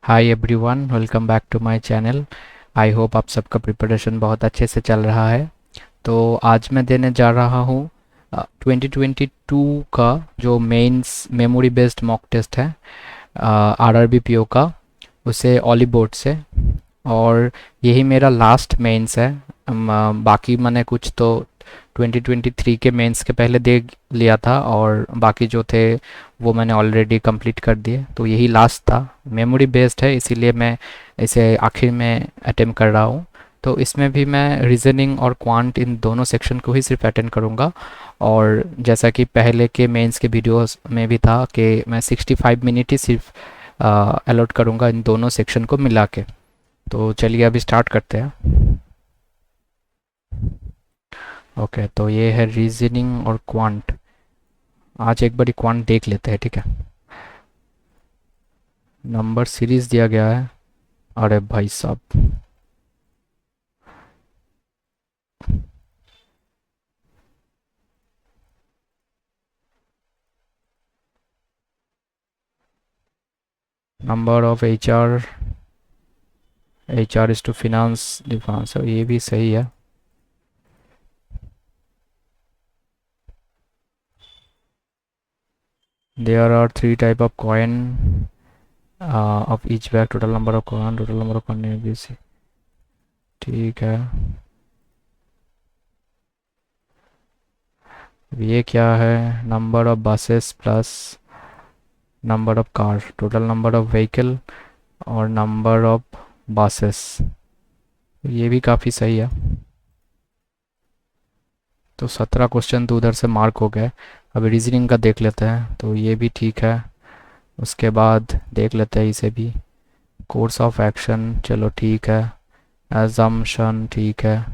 Hi everyone, welcome back to my channel. I hope आप सबका preparation बहुत अच्छे से चल रहा है। तो आज मैं देने जा रहा हूँ 2022 का जो mains memory based mock test है आरआरबी पीओ का, उसे ऑली बोर्ड से। और यही मेरा लास्ट मेंस है। बाकी मैंने कुछ तो 2023 के मेंस के पहले दे लिया था और बाकी जो थे वो मैंने ऑलरेडी कंप्लीट कर दिए, तो यही लास्ट था। मेमोरी बेस्ड है इसीलिए मैं इसे आखिर में अटेम्प्ट कर रहा हूँ। तो इसमें भी मैं रीजनिंग और क्वांट इन दोनों सेक्शन को ही सिर्फ अटेंड करूँगा। और जैसा कि पहले के मेंस के वीडियोस में भी था कि मैं 65 मिनट ही सिर्फ अलॉट करूँगा इन दोनों सेक्शन को मिला के। तो चलिए अभी स्टार्ट करते हैं। ओके, तो ये है रीजनिंग और क्वांट। आज एक बारी क्वांट देख लेते हैं, ठीक है। नंबर सीरीज दिया गया है। अरे भाई साहब, number of H R is to finance defence, ये भी सही है। There are three type of coin of each bag, total number of coin, total number of coin A B C. ठीक है। ये क्या है? Number of buses plus number of car, total number of vehicle और number of buses. ये भी काफ़ी सही है। तो 17 क्वेश्चन तो उधर से मार्क हो गए। अभी रीजनिंग का देख लेते हैं, तो ये भी ठीक है। उसके बाद देख लेते हैं इसे भी। कोर्स ऑफ एक्शन, चलो ठीक है। एजम्पशन ठीक है।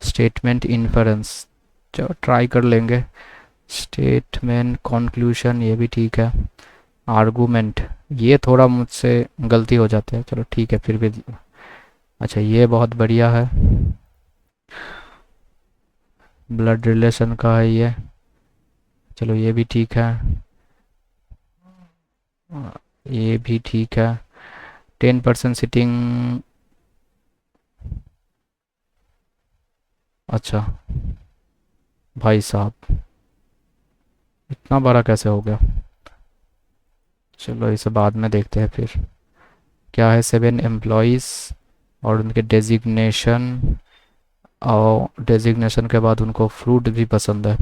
स्टेटमेंट इन्फरेंस, चलो ट्राई कर लेंगे। स्टेटमेंट कंक्लूजन, ये भी ठीक है। आर्गूमेंट, ये थोड़ा मुझसे गलती हो जाती है, चलो ठीक है फिर भी। अच्छा, ये बहुत बढ़िया है। ब्लड रिलेशन का है ये, चलो ये भी ठीक है। ये भी ठीक है। 10% सिटिंग। अच्छा भाई साहब, इतना बड़ा कैसे हो गया? चलो इसे बाद में देखते हैं फिर। क्या है? 7 एम्प्लॉयज़ और उनके डेजिग्नेशन, और डेजिग्नेशन के बाद उनको फ्रूट भी पसंद है।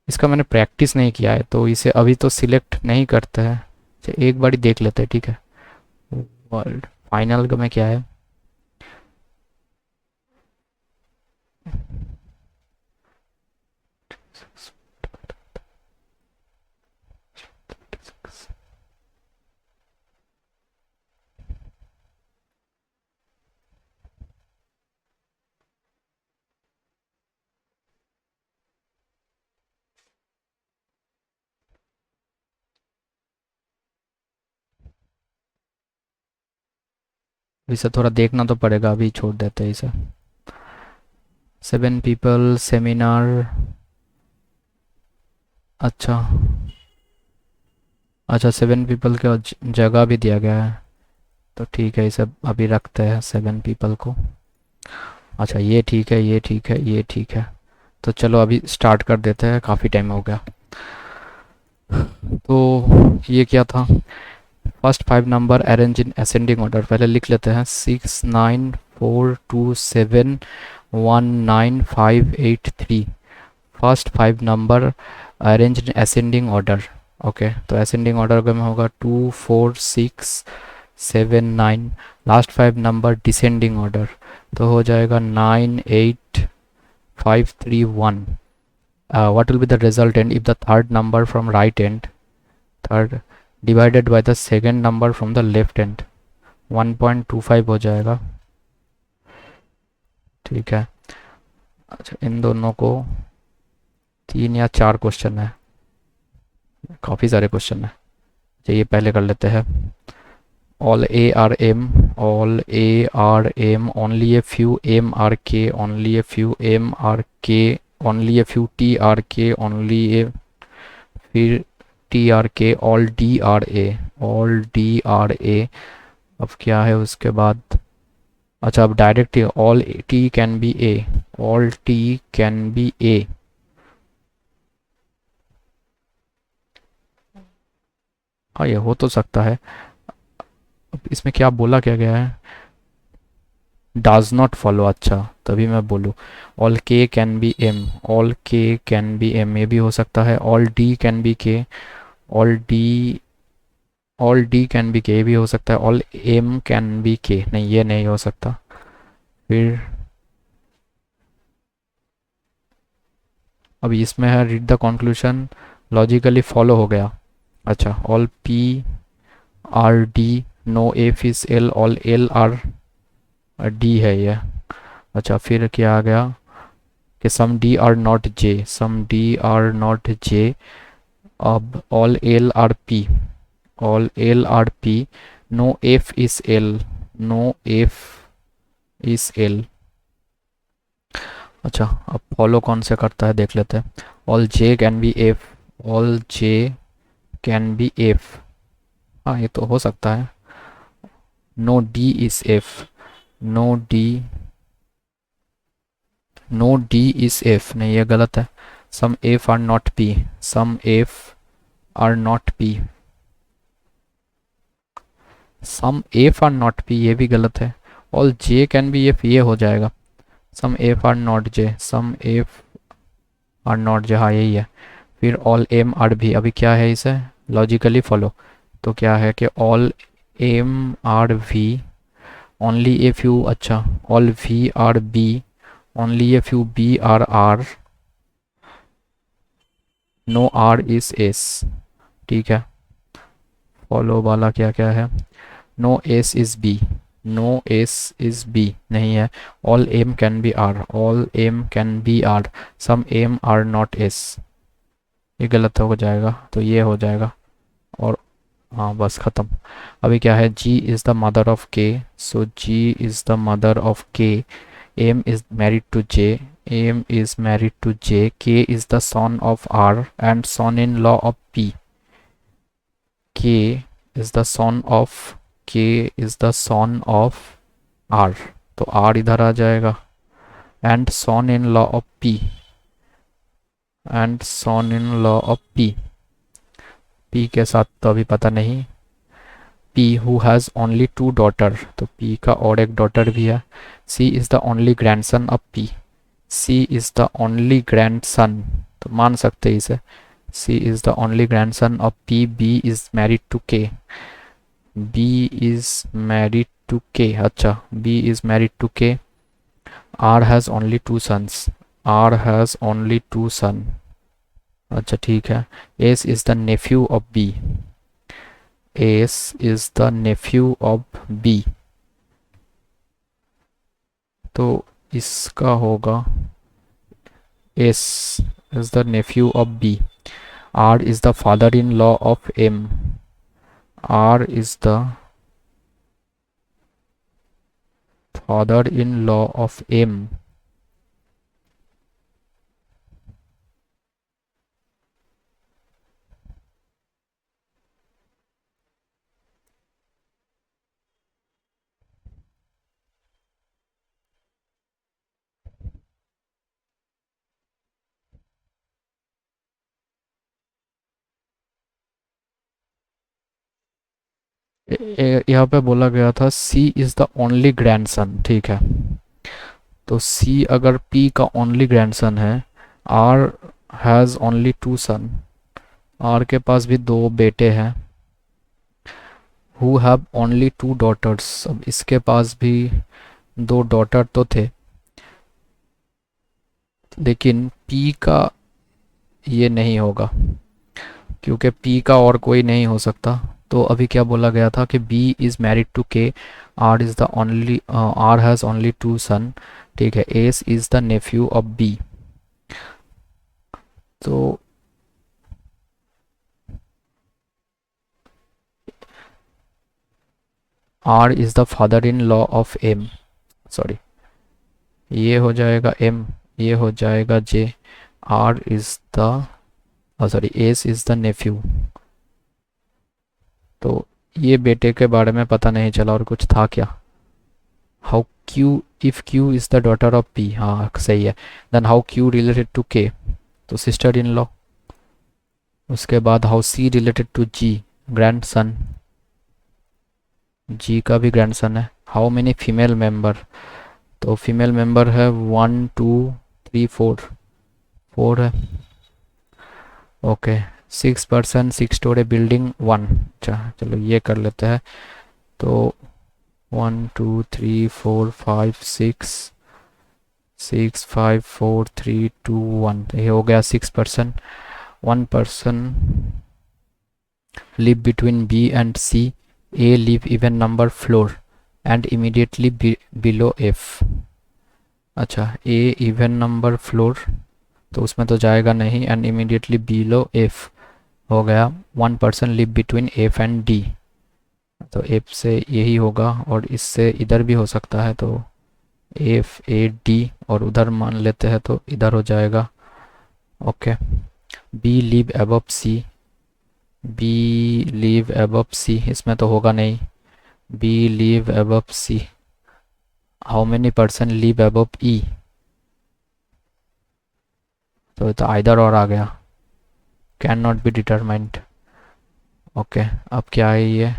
इसका मैंने प्रैक्टिस नहीं किया है तो इसे अभी तो सिलेक्ट नहीं करते हैं। अच्छा, एक बारी देख लेते हैं, ठीक है। वर्ल्ड फाइनल में क्या है? इसे थोड़ा देखना तो पड़ेगा, अभी छोड़ देते हैं इसे। 7 पीपल सेमिनार। अच्छा। अच्छा, 7 पीपल का जगह भी दिया गया है, तो ठीक है इसे अभी रखते हैं 7 पीपल को। अच्छा, ये ठीक है, ये ठीक है, ये ठीक है। तो चलो अभी स्टार्ट कर देते हैं, काफ़ी टाइम हो गया। तो ये क्या था? First 5 number arrange in ascending order, पहले लिख लेते हैं। 6, 9, 4, 2, 7, 1, 9, 5, 8, 3। First 5 number arrange in ascending order. Okay, तो असेंडिंग ऑर्डर में होगा 2, 4, 6, 7, 9। लास्ट 5 नंबर डिसेंडिंग ऑर्डर, तो हो जाएगा 9, 8, 5, 3, 1। What will be the resultant if the third number from right end, third divided by the second number from the left end? 1.25 हो जाएगा। ठीक है। अच्छा, इन दोनों को 3 या 4 क्वेश्चन है, काफ़ी सारे क्वेश्चन है। चलिए पहले कर लेते हैं। All A are M, all A are M, only a few M are K, only a few M are K, only a few T are K, only a few T are K, all D are A, all D are A. अब क्या है उसके बाद? अच्छा, अब direct all T can be A, all T can be A. हाँ, ये हो तो सकता है। अब इसमें क्या बोला क्या गया है? डज नॉट फॉलो, अच्छा तभी मैं बोलूँ ऑल के कैन बी एम, ऑल के कैन बी एम, ये भी हो सकता है। ऑल डी कैन बी के, all D, all D can be के, ये भी हो सकता है। ऑल एम कैन बी के, नहीं ये नहीं हो सकता। फिर अभी इसमें है read the conclusion, logically follow हो गया। अच्छा, all P are D, no F is L, all L are D है ये। अच्छा, फिर क्या आ गया कि some D are not J, some D are not J. अब all L are P, all L are P, no F is L, no F is L. अच्छा, अब फॉलो कौन से करता है देख लेते हैं। All J can be F, all J can be F, हाँ ये तो हो सकता है। No D is F, no D, no D is F, नहीं ये गलत है। Some F are not P, some F are not P, some F are not P, ये भी गलत है। All J can be F, ये हो जाएगा। Some F are not J, some F are not जे, हाँ यही है। फिर ऑल एम आर भी, अभी क्या है इसे लॉजिकली फॉलो, तो क्या है कि all M are V, only a few, अच्छा all V are B, only a few B are R, no R is S, ठीक है। फॉलो वाला क्या क्या है? No S is B, no S is B नहीं है। All M can be R, all M can be R, some M are not S, ये गलत हो जाएगा तो ये हो जाएगा। और हाँ बस ख़त्म। अभी क्या है? G is the mother of K, so G is the mother of K, M is married to J, M is married to J, K is the son of R and son in law of P, K is the son of, K is the son of R, तो R इधर आ जाएगा। And son in law of P, and son in law of P, P के साथ तो अभी पता नहीं। P who has only two daughter, तो पी का और एक डॉटर भी है। C is the only grandson of P, C is the only grandson, तो मान सकते हैं इसे। C is the only grandson of P, B is married to K, B is married to K, अच्छा B is married to K. R has only two sons, R has only two son, अच्छा ठीक है। S is the nephew of B, S is the nephew of B, तो इसका होगा S is the nephew of B. R is the father in law of M, R is the father in law of M. यहाँ पे बोला गया था C is the only grandson, ठीक है। तो सी अगर पी का ओनली ग्रैंडसन है, R has only two son, R के पास भी दो बेटे हैं। Who have only two daughters, अब इसके पास भी दो डॉटर तो थे, लेकिन पी का ये नहीं होगा क्योंकि पी का और कोई नहीं हो सकता। तो अभी क्या बोला गया था कि B is married to K, R is the only, R has only two son, ठीक है। S is the nephew of B, तो R is the father in law of M, sorry ये हो जाएगा एम, ये हो जाएगा J. R is the sorry, S is the nephew. तो ये बेटे के बारे में पता नहीं चला और कुछ था क्या। How Q, if Q is the daughter of P, हाँ सही है। Then how Q related to K, तो सिस्टर इन लॉ। उसके बाद how C related to G, grandson, G का भी ग्रैंड सन है। हाउ मेनी फीमेल मेंबर, तो फीमेल मेंबर है 1 2 3 4, 4 है। ओके। 6 पर्सन 6 स्टोरी बिल्डिंग 1, अच्छा चलो ये कर लेते हैं। तो 1 2 3 4 5 6, 6 5 4 3 2 1, ये हो गया 6 person. 1 person live between B and C. A live even number floor and immediately below F। अच्छा, A इवन नंबर फ्लोर, तो उसमें तो जाएगा नहीं, एंड इमीडिएटली बिलो एफ हो गया। 1 person live between F and D, तो एफ से यही होगा और इससे इधर भी हो सकता है, तो एफ ए डी, और उधर मान लेते हैं तो इधर हो जाएगा। Okay. B live above C, B live above C, इसमें तो होगा नहीं। B live above C. How many person live above E, तो ये तो आइदर और आ गया, can not be determined. Okay, अब क्या है ये,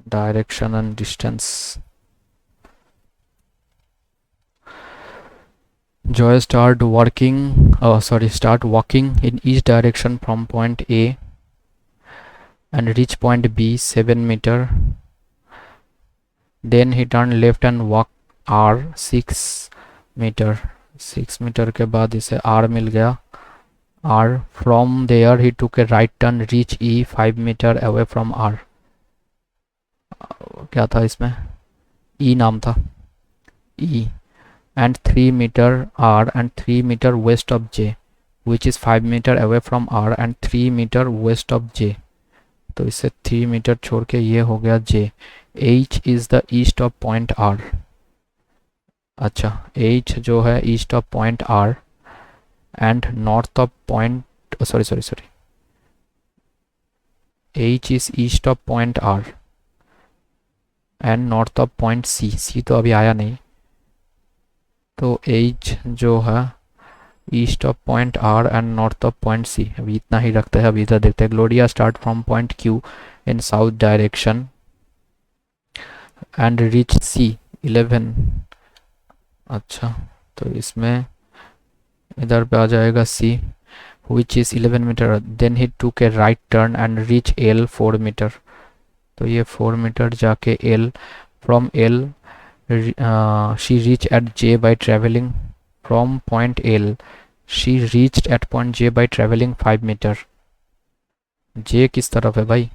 direction and distance. Joy start walking in each direction from point A and reach point B 7 meter. Then he turned left and walk R 6 meter. 6 meter के बाद इसे R मिल गया, R. From there he took a right turn, reach E 5 meter away from R. क्या था इसमें, E नाम था, E. And 3 meter R and 3 meter west of J, which is 5 meter away from R and 3 meter west of J. तो इससे 3 metre छोड़ के ये हो गया J. H is the east of point R. अच्छा, H जो है east of point R and north of point, sorry, H is east of point R and north of point C. C तो अभी आया नहीं, तो H जो है east of point R and north of point C, अभी इतना ही रखते हैं। अभी इधर देखते हैं, Gloria start from point Q in south direction and reach C 11। अच्छा, तो इसमें इधर पे आ जाएगा C, which is 11 metre. Then he took a right turn and reach L 4 metre, तो ये 4 मीटर जाके L, from L she reach at J by travelling from point L, she reached at point J by traveling 5 meter। J किस तरफ है भाई,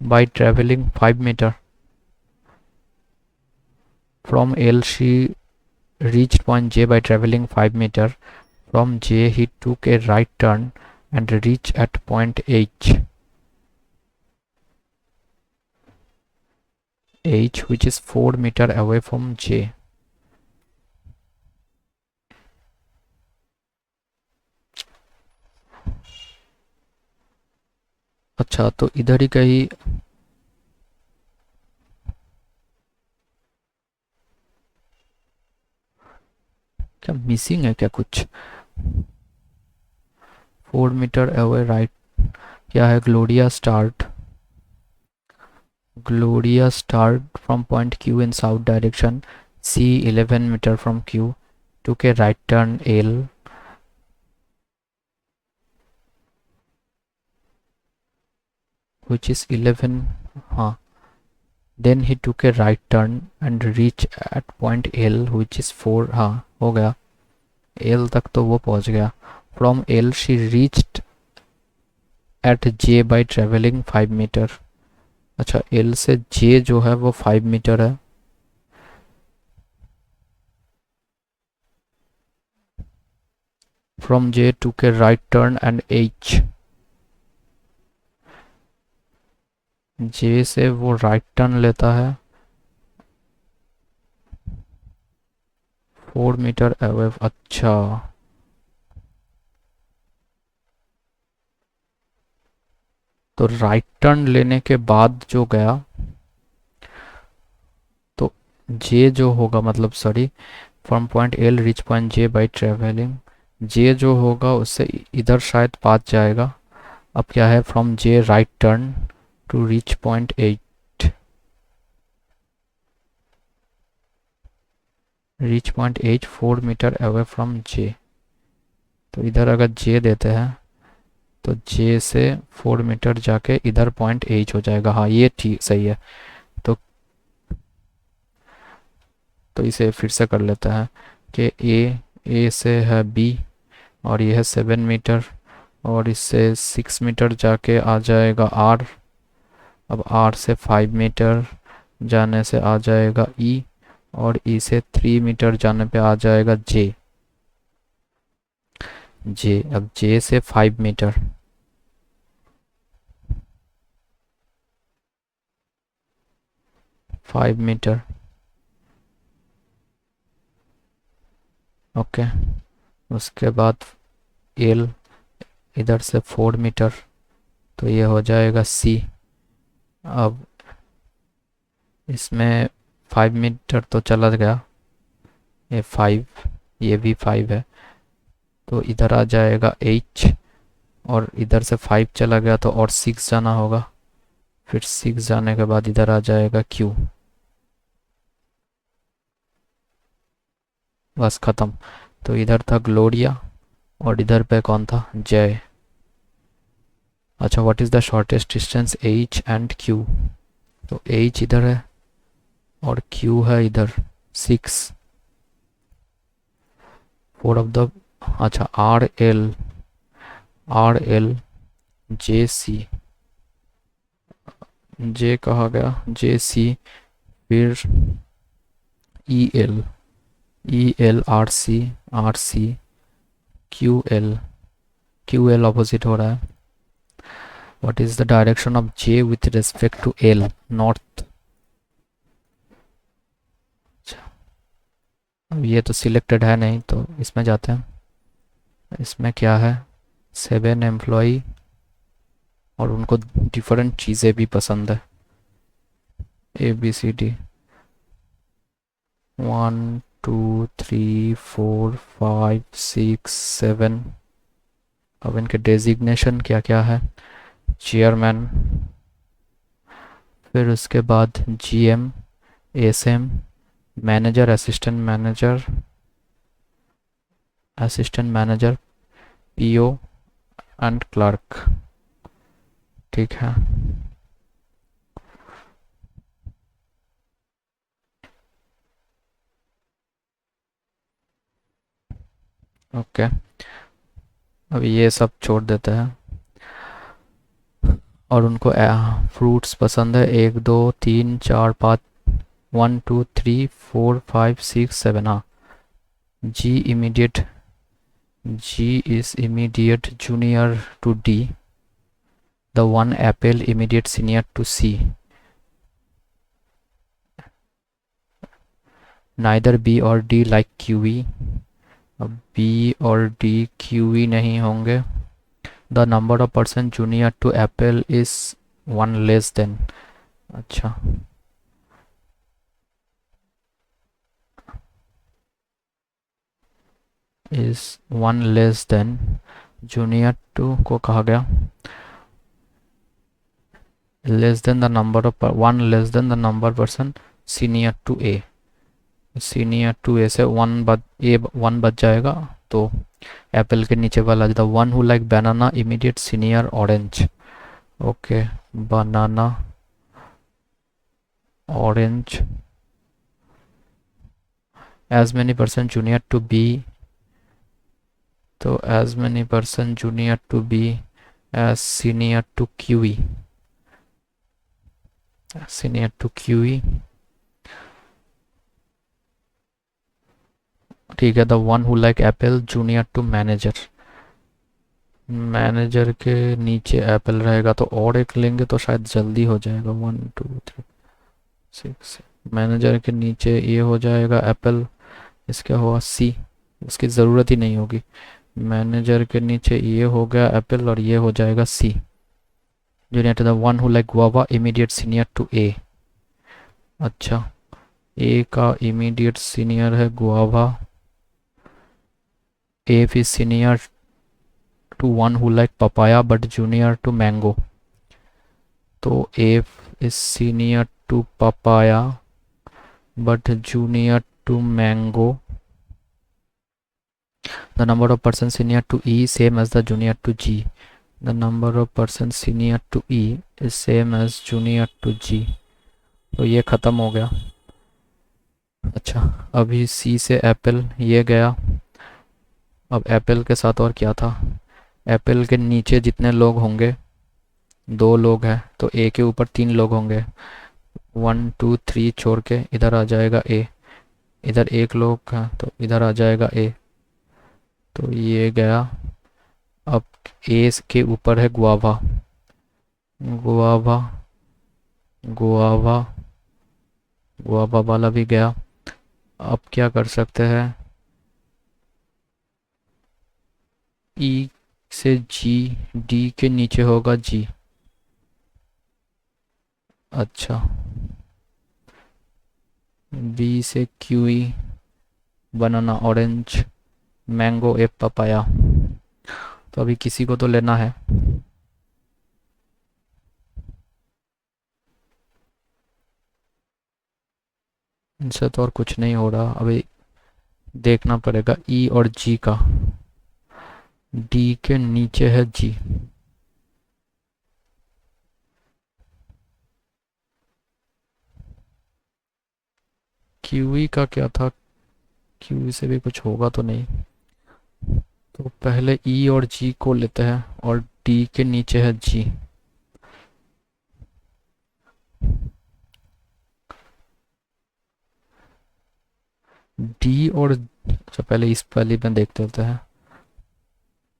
by traveling 5 meter। From L she reached point J by traveling 5 meter। From J he took a right turn and reached at point H, which is 4 meter away from J। अच्छा, तो इधर ही कहीं क्या missing है क्या कुछ। 4 metre away right, क्या है, Gloria start from point Q in south direction, C 11 meter from Q, took a right turn L, which is 11, हाँ। Then he took a right turn and reached at point L, which is 4, हाँ हो गया, L तक तो वो पहुंच गया। From L she reached at J by traveling 5 meter। अच्छा, L से J जो है वो 5 मीटर है। From J took a right turn and H, J से वो राइट टर्न लेता है 4 मीटर अवे। अच्छा, तो राइट टर्न लेने के बाद जो गया, तो जे जो होगा, मतलब sorry, from point L reach point J by travelling, J जो होगा उससे इधर शायद पाथ जाएगा। अब क्या है, from J right turn to reach point eight, reach point eight 4 metre away from J. तो इधर अगर जे देते हैं तो जे से 4 मीटर जाके इधर पॉइंट एच हो जाएगा। हाँ, ये ठीक सही है। तो इसे फिर से कर लेते हैं कि ए से है बी, और ये है 7 मीटर, और इससे 6 मीटर जाके आ जाएगा आर। अब आर से 5 मीटर जाने से आ जाएगा ई, और ई से 3 मीटर जाने पे आ जाएगा जे। अब जे से 5 मीटर, 5 मीटर, ओके। उसके बाद एल, इधर से 4 मीटर, तो ये हो जाएगा सी। अब इसमें 5 मीटर तो चला गया, ये 5, ये भी 5 है, तो इधर आ जाएगा एच, और इधर से 5 चला गया तो और 6 जाना होगा। फिर 6 जाने के बाद इधर आ जाएगा क्यू। बस ख़त्म। तो इधर था ग्लोरिया, और इधर पे कौन था, जय। अच्छा, what is the shortest distance H and Q. तो एच इधर है और क्यू है इधर 6। 4 ऑफ द, अच्छा, R L J C, J कहा गया, जे सी, फिर E L R C Q L opposite हो रहा है। What is the direction of J with respect to L, north. अब ये तो सिलेक्टेड है नहीं, तो इसमें जाते हैं। इसमें क्या है, 7 एम्प्लॉई, और उनको डिफरेंट चीज़ें भी पसंद है, ABCD, 1 2 3 4 5 6 7। अब इनके डेजिग्नेशन क्या क्या है, चेयरमैन, फिर उसके बाद GM, ASM, manager, assistant manager, PO and clerk. ठीक है, ओके। अब ये सब छोड़ देते हैं, और उनको फ्रूट्स पसंद है, 1 2 3 4 5, 1 2 3 4 5 6 7। हाँ, जी immediate, G is immediate junior to D. The one apple immediate senior to C. Neither B or D like QE. अब B और D QE नहीं होंगे। The number of person junior to apple is 1 less than. अच्छा, is 1 less than junior to को कहा गया less than the number of 1 less than the number person senior to A. Senior to A से 1 बच जाएगा, तो apple के नीचे वाला the one who like banana immediate senior orange. Okay, banana orange, as many percent junior to B, तो as many percent junior to B as senior to Q, senior to Q. ठीक है, the one who like apple junior to manager, manager के नीचे Apple रहेगा, तो और एक लेंगे तो शायद जल्दी हो जाएगा। 1 2 3 6, मैनेजर के नीचे ये हो जाएगा एप्पल, इसका हुआ सी, उसकी ज़रूरत ही नहीं होगी। मैनेजर के नीचे ये हो गया एप्पल और ये हो जाएगा C. Junior to the one who like guava, immediate senior to A. अच्छा, ए का इमीडिएट सीनियर है guava, A is senior to one who like papaya but junior to mango. तो A is senior to papaya but junior to mango. The number of persons senior to E same as the junior to G. The number of persons senior to E is same as junior to G. तो ये ख़त्म हो गया। अच्छा, अभी C से Apple ये गया। अब एप्पल के साथ और क्या था? एप्पल के नीचे जितने लोग होंगे, 2 लोग हैं तो ए के ऊपर 3 लोग होंगे। 1 2 3 छोड़ के इधर आ जाएगा ए। इधर 1 लोग है तो इधर आ जाएगा ए। तो ये गया। अब ए के ऊपर है गुआवा, गुआवा, गुआवा, गुआवा वाला भी गया। अब क्या कर सकते हैं? ई से जी, डी के नीचे होगा जी। अच्छा, बी से क्यू ई, बनाना, ऑरेंज, मैंगो, एप, पपाया। तो अभी किसी को तो लेना है। इनसे तो और कुछ नहीं हो रहा, अभी देखना पड़ेगा ई और जी का। डी के नीचे है जी। क्यूई का क्या था? क्यूई से भी कुछ होगा तो नहीं। तो पहले ई और जी को लेते हैं और डी के नीचे है जी। डी और अच्छा, पहले इस पहले में देख लेते हैं।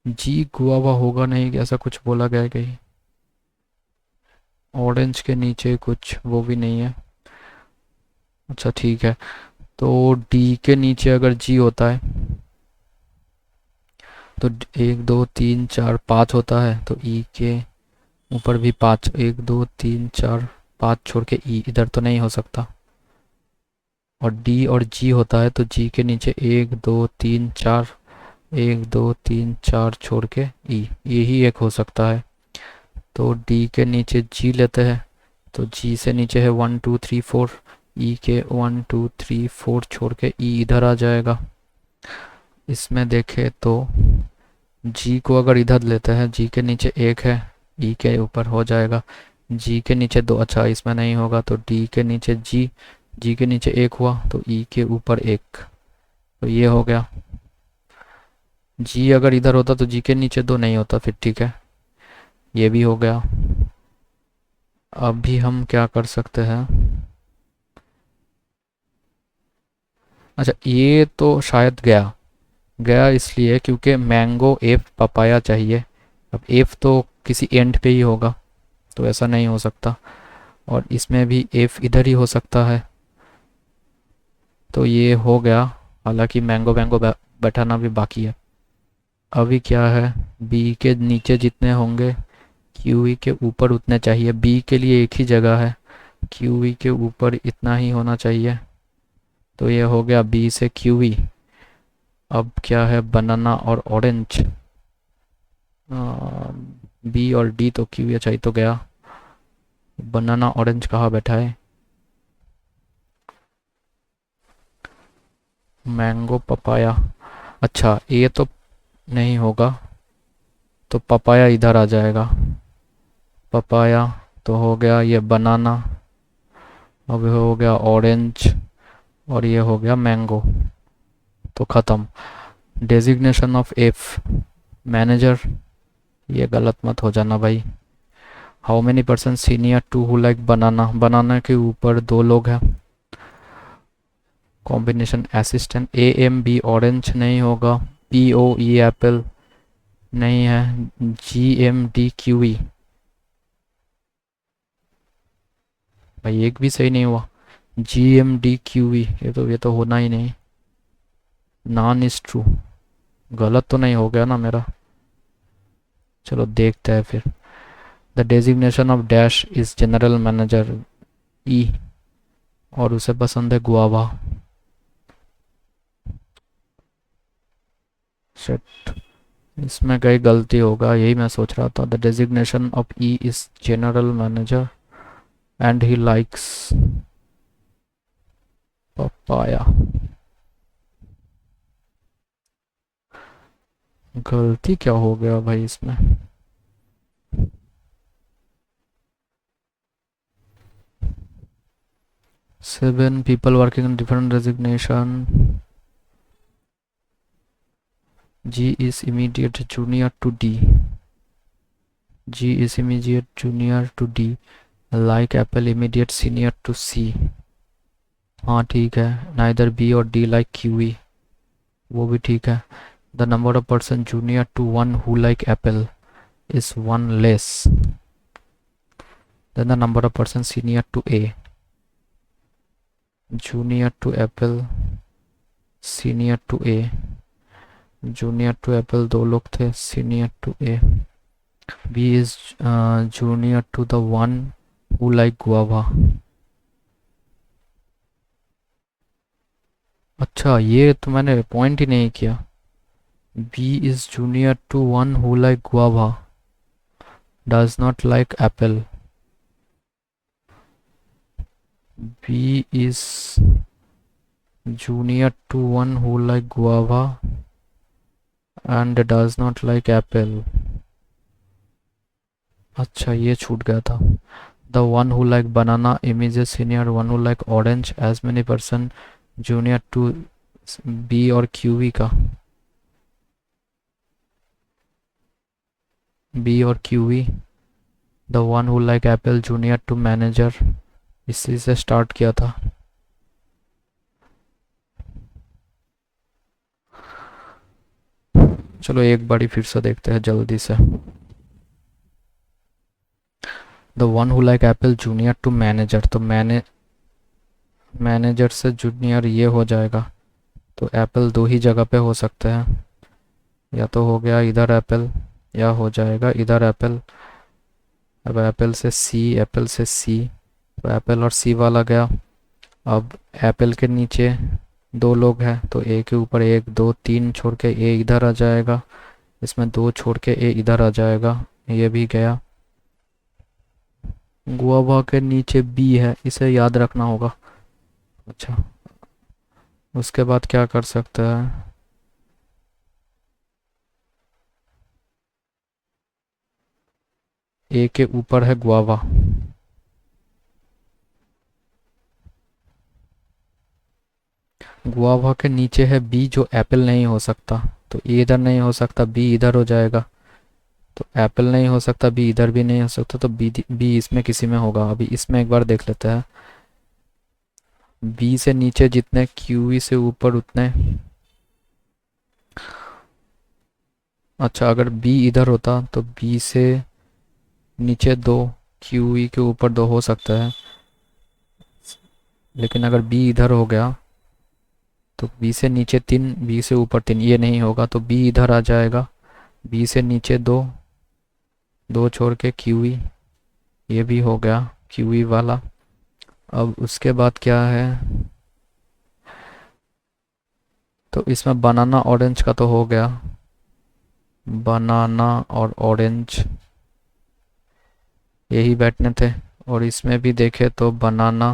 जी गुआवा होगा नहीं, ऐसा कुछ बोला गया है कहीं। ऑरेंज के नीचे कुछ वो भी नहीं है। अच्छा ठीक है, तो डी के नीचे अगर जी होता है तो 1 2 3 4 5 होता है, तो ई के ऊपर भी 5, 1 2 3 4 5 छोड़ के ई इधर तो नहीं हो सकता। और डी और जी होता है तो जी के नीचे 1 2 3 4, 1 2 3 4 छोड़ के ई, यही एक हो सकता है। तो डी के नीचे जी लेते हैं, तो जी से नीचे है 1 2 3 4, ई के 1 2 3 4 छोड़ के ई इधर आ जाएगा। इसमें देखें तो जी को अगर इधर लेते हैं, जी के नीचे 1 है, ई के ऊपर हो जाएगा। जी के नीचे 2, अच्छा इसमें नहीं होगा, तो डी के नीचे जी, जी के नीचे 1 हुआ तो ई के ऊपर 1, तो ये हो गया। जी अगर इधर होता तो जी के नीचे 2 नहीं होता, फिर ठीक है, ये भी हो गया। अभी हम क्या कर सकते हैं? अच्छा, ये तो शायद गया, गया इसलिए क्योंकि मैंगो, एफ, पपाया चाहिए। अब एफ तो किसी एंड पे ही होगा, तो ऐसा नहीं हो सकता। और इसमें भी एफ इधर ही हो सकता है, तो ये हो गया। हालांकि मैंगो मैंगो बैठाना भी बाकी है। अभी क्या है? बी के नीचे जितने होंगे क्यू ई के ऊपर उतने चाहिए। बी के लिए एक ही जगह है, क्यू ई के ऊपर इतना ही होना चाहिए। तो ये हो गया बी से क्यू ई। अब क्या है? बनाना और ऑरेंज। बी और डी तो क्यू ई, अच्छा ही तो गया। बनाना ऑरेंज कहाँ बैठा है? मैंगो, पपाया, अच्छा ये तो नहीं होगा, तो पपाया इधर आ जाएगा। पपाया तो हो गया ये बनाना, अब हो गया ऑरेंज, और ये हो गया मैंगो। तो ख़त्म। डेजिग्नेशन ऑफ एफ, मैनेजर, ये गलत मत हो जाना भाई। How many person senior to who like banana, banana के ऊपर 2 लोग हैं। Combination assistant, A M B orange नहीं होगा, पी ओ ई एप्पल नहीं है, G M D Q E, भाई एक भी सही नहीं हुआ। G M D Q E, ये तो होना ही नहीं। नॉन इज ट्रू, गलत तो नहीं हो गया ना मेरा? चलो देखते हैं फिर। The designation of dash is general manager E, और उसे पसंद है गुआवा। शिट, इसमें कहीं गलती होगा, यही मैं सोच रहा था। The designation of E is general manager and he likes papaya. गलती क्या हो गया भाई इसमें? 7 people working on different designation. G is immediate junior to D. G is immediate junior to D. Like Apple immediate senior to C. हाँ ठीक है। Neither B और D like QE, वो भी ठीक है। The number of person junior to one who like Apple is one less than the number of person senior to A. Junior to Apple, senior to A. Junior to apple 2 लोग थे, senior to A. B is junior to the one who like guava. अच्छा, ये तो मैंने point ही नहीं किया। B is junior to one who like guava, does not like apple. B is junior to one who like guava and does not like apple। अच्छा, ये छूट गया था। the one who like banana images senior one who like orange as many person junior to B और QV का। B और QV। the one who like apple junior to manager, इसी से स्टार्ट किया था। चलो एक बारी फिर से देखते हैं जल्दी से। The one who like apple junior to manager, तो मैनेजर से जूनियर ये हो जाएगा, तो एप्पल 2 ही जगह पे हो सकते हैं। या तो हो गया इधर एप्पल, या हो जाएगा इधर एप्पल। अब एप्पल से सी, एप्पल से सी, तो एप्पल और सी वाला गया। अब एप्पल के नीचे 2 लोग हैं, तो ए के ऊपर 1 2 3 छोड़ के ए इधर आ जाएगा। इसमें 2 छोड़ के ए इधर आ जाएगा, ये भी गया। गुआवा के नीचे बी है, इसे याद रखना होगा। अच्छा, उसके बाद क्या कर सकते हैं? ए के ऊपर है गुआवा, गुआवा के नीचे है बी जो एप्पल नहीं हो सकता, तो ए इधर नहीं हो सकता, बी इधर हो जाएगा। तो एप्पल नहीं हो सकता, बी इधर भी नहीं हो सकता, तो बी इसमें किसी में होगा। अभी इसमें एक बार देख लेते हैं। बी से नीचे जितने, क्यूई से ऊपर उतने। अच्छा, अगर बी इधर होता तो बी से नीचे 2, क्यूई के ऊपर 2 हो सकता है। लेकिन अगर बी इधर हो गया तो बी से नीचे 3, बी से ऊपर 3, ये नहीं होगा, तो बी इधर आ जाएगा। बी से नीचे 2, 2 छोड़ के क्यूई, ये भी हो गया क्यूई वाला। अब उसके बाद क्या है? तो इसमें बनाना ऑरेंज का तो हो गया, बनाना और ऑरेंज यही बैठने थे। और इसमें भी देखे तो बनाना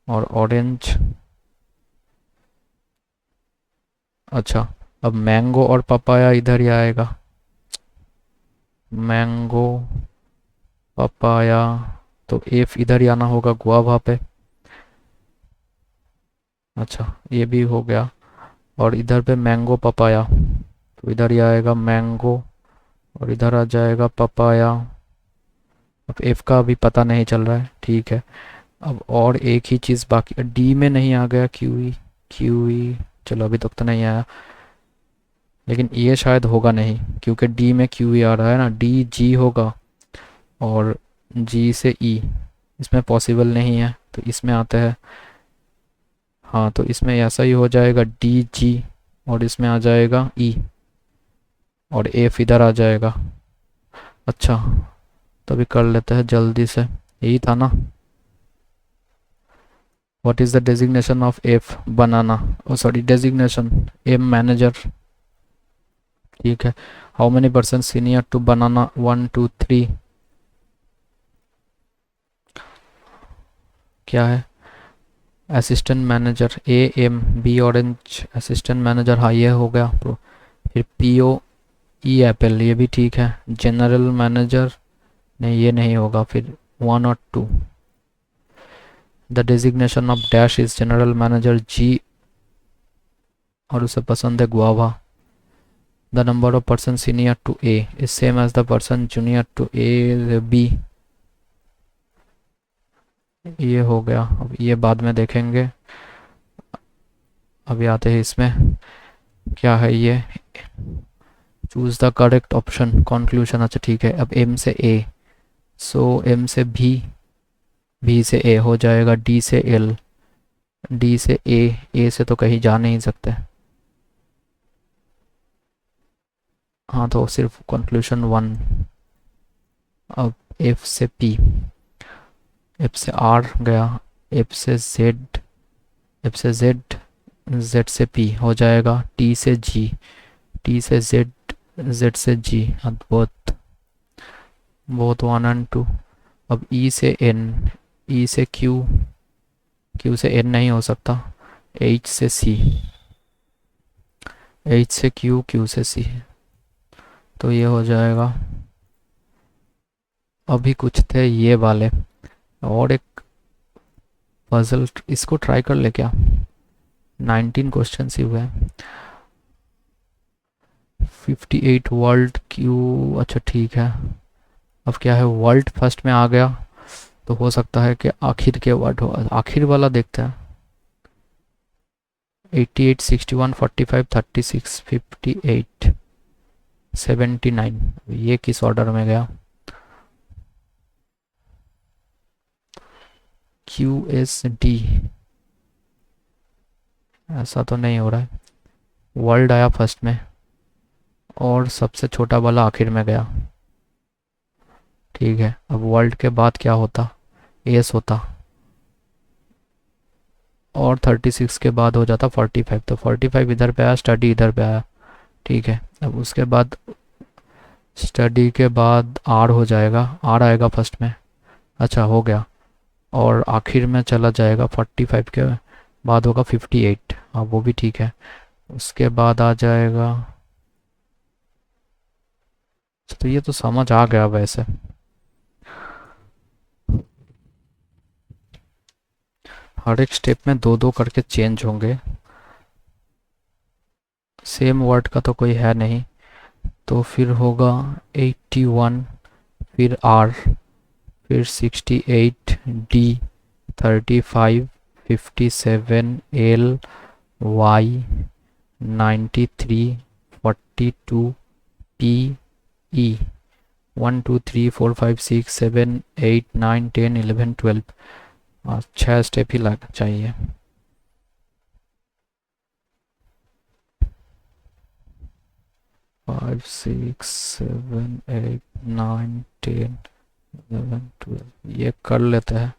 और ऑरेंज। अच्छा, अब मैंगो और पपाया इधर ही आएगा, मैंगो पपाया, तो एफ इधर ही आना होगा गुआवा पे। अच्छा, ये भी हो गया। और इधर पे मैंगो पपाया, तो इधर ही आएगा मैंगो, और इधर आ जाएगा पपाया। अब एफ का अभी पता नहीं चल रहा है, ठीक है। अब और एक ही चीज़ बाकी, डी में नहीं आ गया क्यूई, क्यूई चलो अभी तक तो नहीं आया, लेकिन ये शायद होगा नहीं, क्योंकि डी में क्यूई आ रहा है ना, डी जी होगा, और जी से ई इसमें पॉसिबल नहीं है, तो इसमें आता है हाँ तो इसमें ऐसा ही हो जाएगा डी जी, और इसमें आ जाएगा ई, और एफ इधर आ जाएगा। अच्छा, तभी कर लेते हैं जल्दी से, यही था ना। What is the designation of F banana, oh sorry designation M manager, ठीक है। How many person senior to banana, 1 2 3, क्या है assistant manager, A M B orange assistant manager, हाँ ये हो गया। फिर पी ओ ई एप्पल, ये भी ठीक है। जनरल मैनेजर, नहीं ये नहीं होगा। फिर 1 और 2, the designation of dash is general manager G, और उसे पसंद है guava. The number of person senior to A is same as the person junior to A B, ये हो गया। अब ये बाद में देखेंगे, अभी आते हैं इसमें क्या है ये, choose the correct option conclusion, अच्छा ठीक है। अब एम से ए, सो एम से भी, भी से ए हो जाएगा, डी से एल, डी से ए से तो कहीं जा नहीं सकते, हाँ तो सिर्फ कंक्लूजन 1। अब एफ से पी, एफ से आर गया, एफ से जेड, एफ से जेड, जेड से पी हो जाएगा, टी से जी, टी से जेड, जेड से जी, बहुत बहुत 1 एंड 2। अब ई से एन, ई से क्यू, क्यू से एन नहीं हो सकता, एच से सी, एच से क्यू, क्यू से सी, तो ये हो जाएगा। अभी कुछ थे ये वाले, और एक पजल, इसको ट्राई कर ले क्या, 19 क्वेश्चन ही हुए हैं। 58 वर्ल्ड क्यू, अच्छा ठीक है। अब क्या है, वर्ल्ड फर्स्ट में आ गया, तो हो सकता है कि आखिर के वर्ड हो, आखिर वाला देखते हैं। 88 61 45 36 58 79, ये किस ऑर्डर में गया, क्यू एस डी, ऐसा तो नहीं हो रहा है। वर्ल्ड आया फर्स्ट में, और सबसे छोटा वाला आखिर में गया, ठीक है। अब वर्ल्ड के बाद क्या होता, एस होता, और 36 के बाद हो जाता 45, तो 45 इधर पे आया, स्टडी इधर पे आया, ठीक है। अब उसके बाद स्टडी के बाद आर हो जाएगा, आर आएगा फर्स्ट में, अच्छा हो गया। और आखिर में चला जाएगा 45 के बाद होगा 58, हाँ वो भी ठीक है। उसके बाद आ जाएगा, तो ये तो समझ आ गया वैसे। हर एक स्टेप में दो दो करके चेंज होंगे, सेम वर्ड का तो कोई है नहीं, तो फिर होगा 81, फिर आर, फिर 68 D, 35 57 L Y, 93 42 P E, 1 2 3 4 5 6 7 8 9 10 11 12, 6 step ही लग चाहिए। 5 6 7 8 9 10 11 12, ये कर लेते हैं।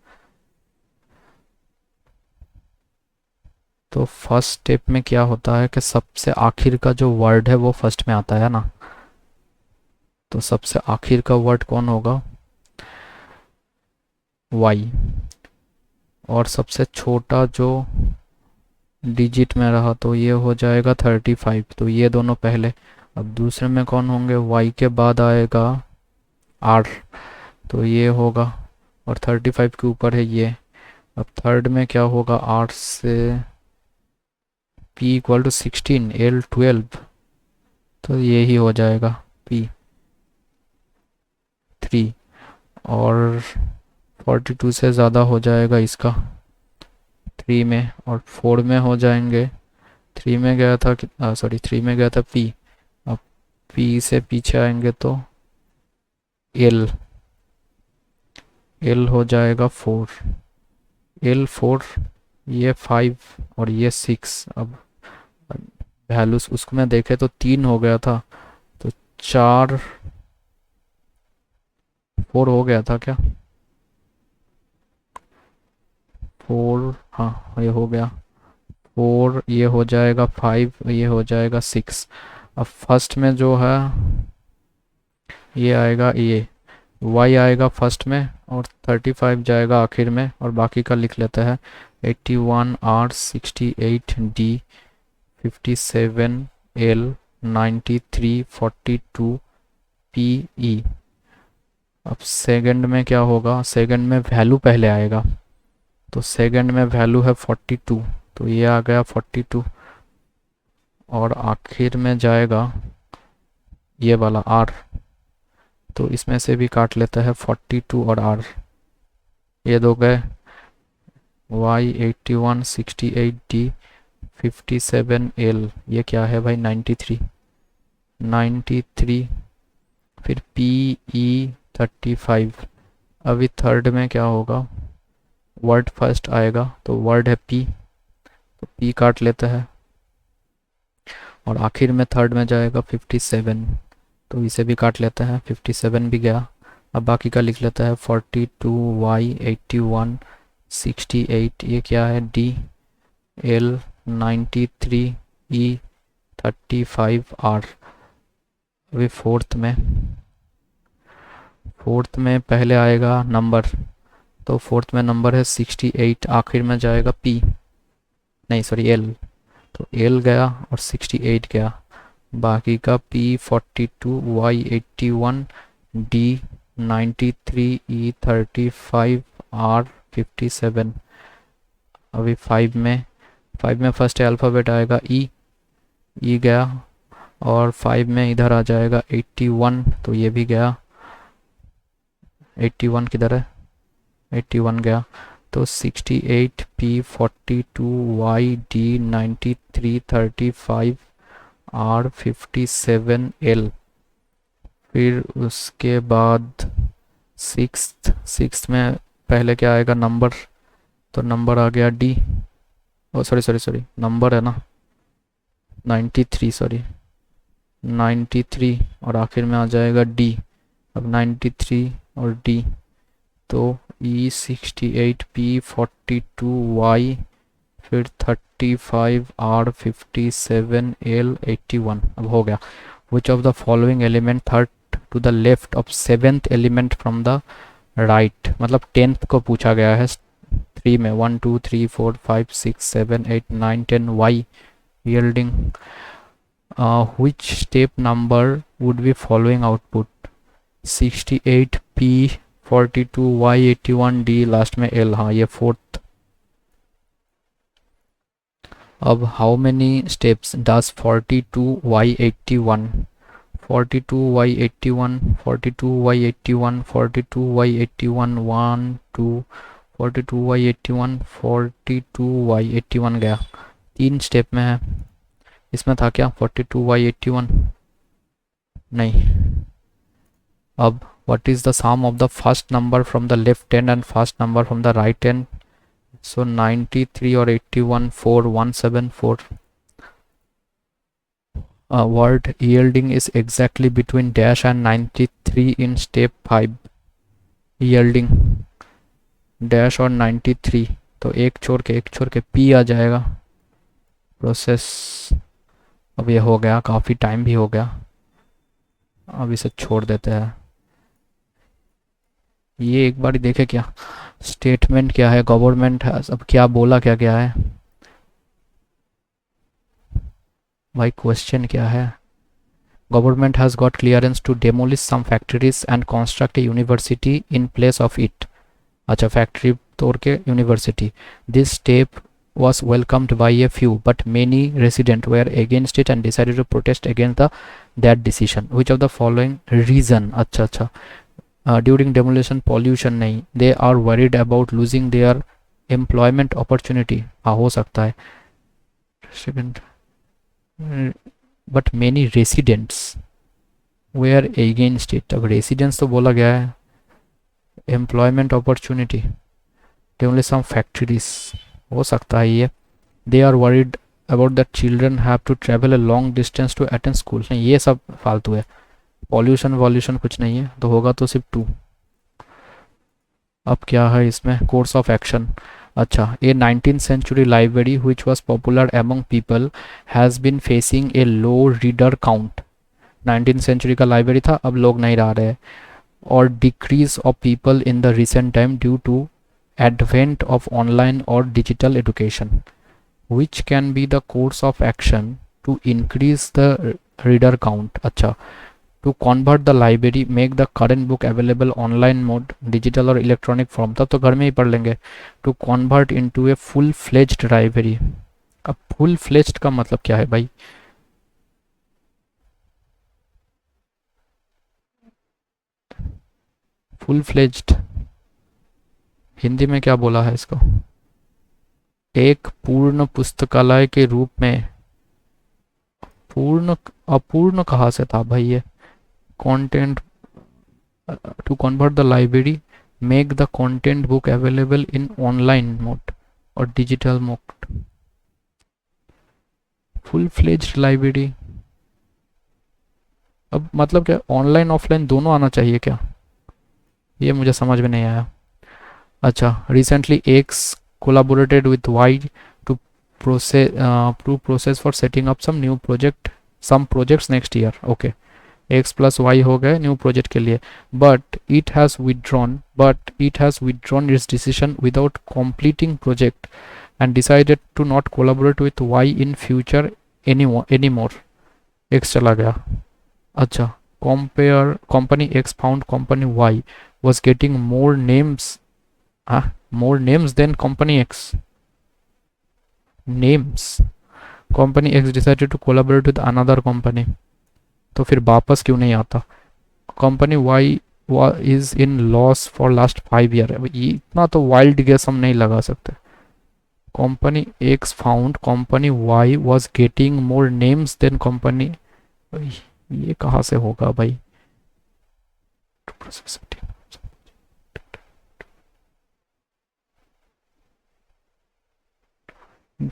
तो फर्स्ट स्टेप में क्या होता है कि सबसे आखिर का जो वर्ड है वो फर्स्ट में आता है ना, तो सबसे आखिर का वर्ड कौन होगा, वाई, और सबसे छोटा जो डिजिट में रहा तो ये हो जाएगा 35, तो ये दोनों पहले। अब दूसरे में कौन होंगे, वाई के बाद आएगा आर, तो ये होगा, और 35 के ऊपर है ये। अब थर्ड में क्या होगा, आर से पी इक्वल टू 16 एल 12, तो ये ही हो जाएगा पी 3, और 42 से ज़्यादा हो जाएगा इसका 3 में, और 4 में हो जाएंगे, 3 में गया था सॉरी 3 में गया था पी, अब पी से पीछे आएंगे तो एल, एल हो जाएगा 4, एल 4 ये 5 और ये 6। अब वैल्यूज उसको में देखे तो 3 हो गया था, तो 4 4 हो गया था क्या? 4, हाँ ये हो गया 4, ये हो जाएगा 5, ये हो जाएगा 6। अब फर्स्ट में जो है ये आएगा, ये y आएगा फर्स्ट में और 35 जाएगा आखिर में, और बाकी का लिख लेते हैं 81 R 68 D 57 L 93 42 PE। अब सेकंड में क्या होगा, सेकंड में वैल्यू पहले आएगा, तो सेकंड में वैल्यू है 42, तो ये आ गया 42, और आखिर में जाएगा ये वाला R, तो इसमें से भी काट लेते हैं 42 और R, ये दो गए। Y 81 68 D 57 L, ये क्या है भाई 93, फिर PE 35। अभी थर्ड में क्या होगा, वर्ड फर्स्ट आएगा, तो वर्ड है P, तो P काट लेते हैं, और आखिर में थर्ड में जाएगा 57, तो इसे भी काट लेते हैं, 57 भी गया। अब बाकी का लिख लेता है 42 Y 81 68, ये क्या है D L 93 E 35 R। अभी फोर्थ में पहले आएगा नंबर, तो फोर्थ में नंबर है 68, आखिर में जाएगा P, नहीं सॉरी L, तो L गया और 68 गया, बाकी का P 42 Y 81 D 93 E 35 R 57। अभी फाइव में फर्स्ट अल्फ़ाबेट आएगा E गया, और 5 में इधर आ जाएगा 81, तो ये भी गया, 81 किधर है, 81 गया, तो 68 P 42 Y D 93 35 R 57 L। फिर उसके बाद सिक्स्थ में पहले क्या आएगा नंबर, तो नंबर आ गया D, ओ सॉरी नंबर है ना 93, सॉरी 93, और आखिर में आ जाएगा D। अब 93 और D, तो E 68 P 42 Y फिर 35 R 57 L 81। अब हो गया, which of the following element third to the left of seventh element from the right, मतलब 10th को पूछा गया है 3 में 1 2 3 4 5 6 7 8 9 10 Y yielding which step number would be following output 68 P 42 Y 81 D last में L, हाँ ये फोर्थ। अब how many steps does 42 Y 81 42 Y 81 42 Y 81 42 Y 81 1 2 42 Y 81 42 Y 81 गया, 3 स्टेप में है। इसमें था क्या 42 Y 81, नहीं। अब what is the sum of the first number from the left hand and first number from the right hand, so 93 और 81 4 174। word yielding is exactly between dash and 93 in step 5, yielding dash और 93, तो एक छोड़ के P आ जाएगा process. अब ये हो गया, काफ़ी टाइम भी हो गया, अब इसे छोड़ देते हैं। ये एक बार देखे क्या स्टेटमेंट क्या है, गवर्नमेंट है, अब क्या बोला क्या क्या है भाई, क्वेश्चन क्या है, government has got clearance to demolish some factories and construct a university in place of it. अच्छा, फैक्ट्री तोड़ के university, this step was welcomed by a few but many residents were against it and decided to protest against that decision. Which of the following reason, अच्छा during demolition pollution, नहीं, they are worried about losing their employment opportunity, हाँ हो सकता है, second but many residents were against it, अब residents तो बोला गया है, employment opportunity, demolish some factories हो सकता है ये। They are worried about that children have to travel a long distance to attend school, नहीं ये सब फालतू है। पॉल्यूशन वॉल्यूशन कुछ नहीं है, तो होगा तो सिर्फ टू। अब क्या है इसमें, कोर्स ऑफ एक्शन। अच्छा, a 19th century library which was popular among people has been facing a low reader count. 19th century का लाइब्रेरी था, अब लोग नहीं रह रहे। और decrease of people in the recent time due to advent of online or digital education, which can be the course of action to increase the reader count। अच्छा, to convert the library, make the current book available online mode, digital और electronic form, तब तो घर में ही पढ़ लेंगे। to convert into a full fledged library। अब full fledged का मतलब क्या है भाई? full fledged हिंदी में क्या बोला है इसको? एक पूर्ण पुस्तकालय के रूप में। पूर्ण, अपूर्ण कहाँ से था भाई ये? Content, to convert the library, make the content book available in online mode और digital mode. Full fledged library, अब मतलब क्या ऑनलाइन ऑफलाइन दोनों आना चाहिए क्या? ये मुझे समझ में नहीं आया। अच्छा, recently X collaborated with Y to process for setting up some projects next year. Okay, X plus Y हो गए न्यू प्रोजेक्ट के लिए। But it has withdrawn its decision without completing project and decided to not collaborate with Y in future any more. X चला गया। अच्छा, compare company X found company Y was getting more names than company X names। company X decided to collaborate with another company, तो फिर वापस क्यों नहीं आता? Company Y is in loss for last 5 year. इतना तो वाइल्ड गेस हम नहीं लगा सकते। Company X found company Y was getting more names than company, ये कहाँ से होगा भाई?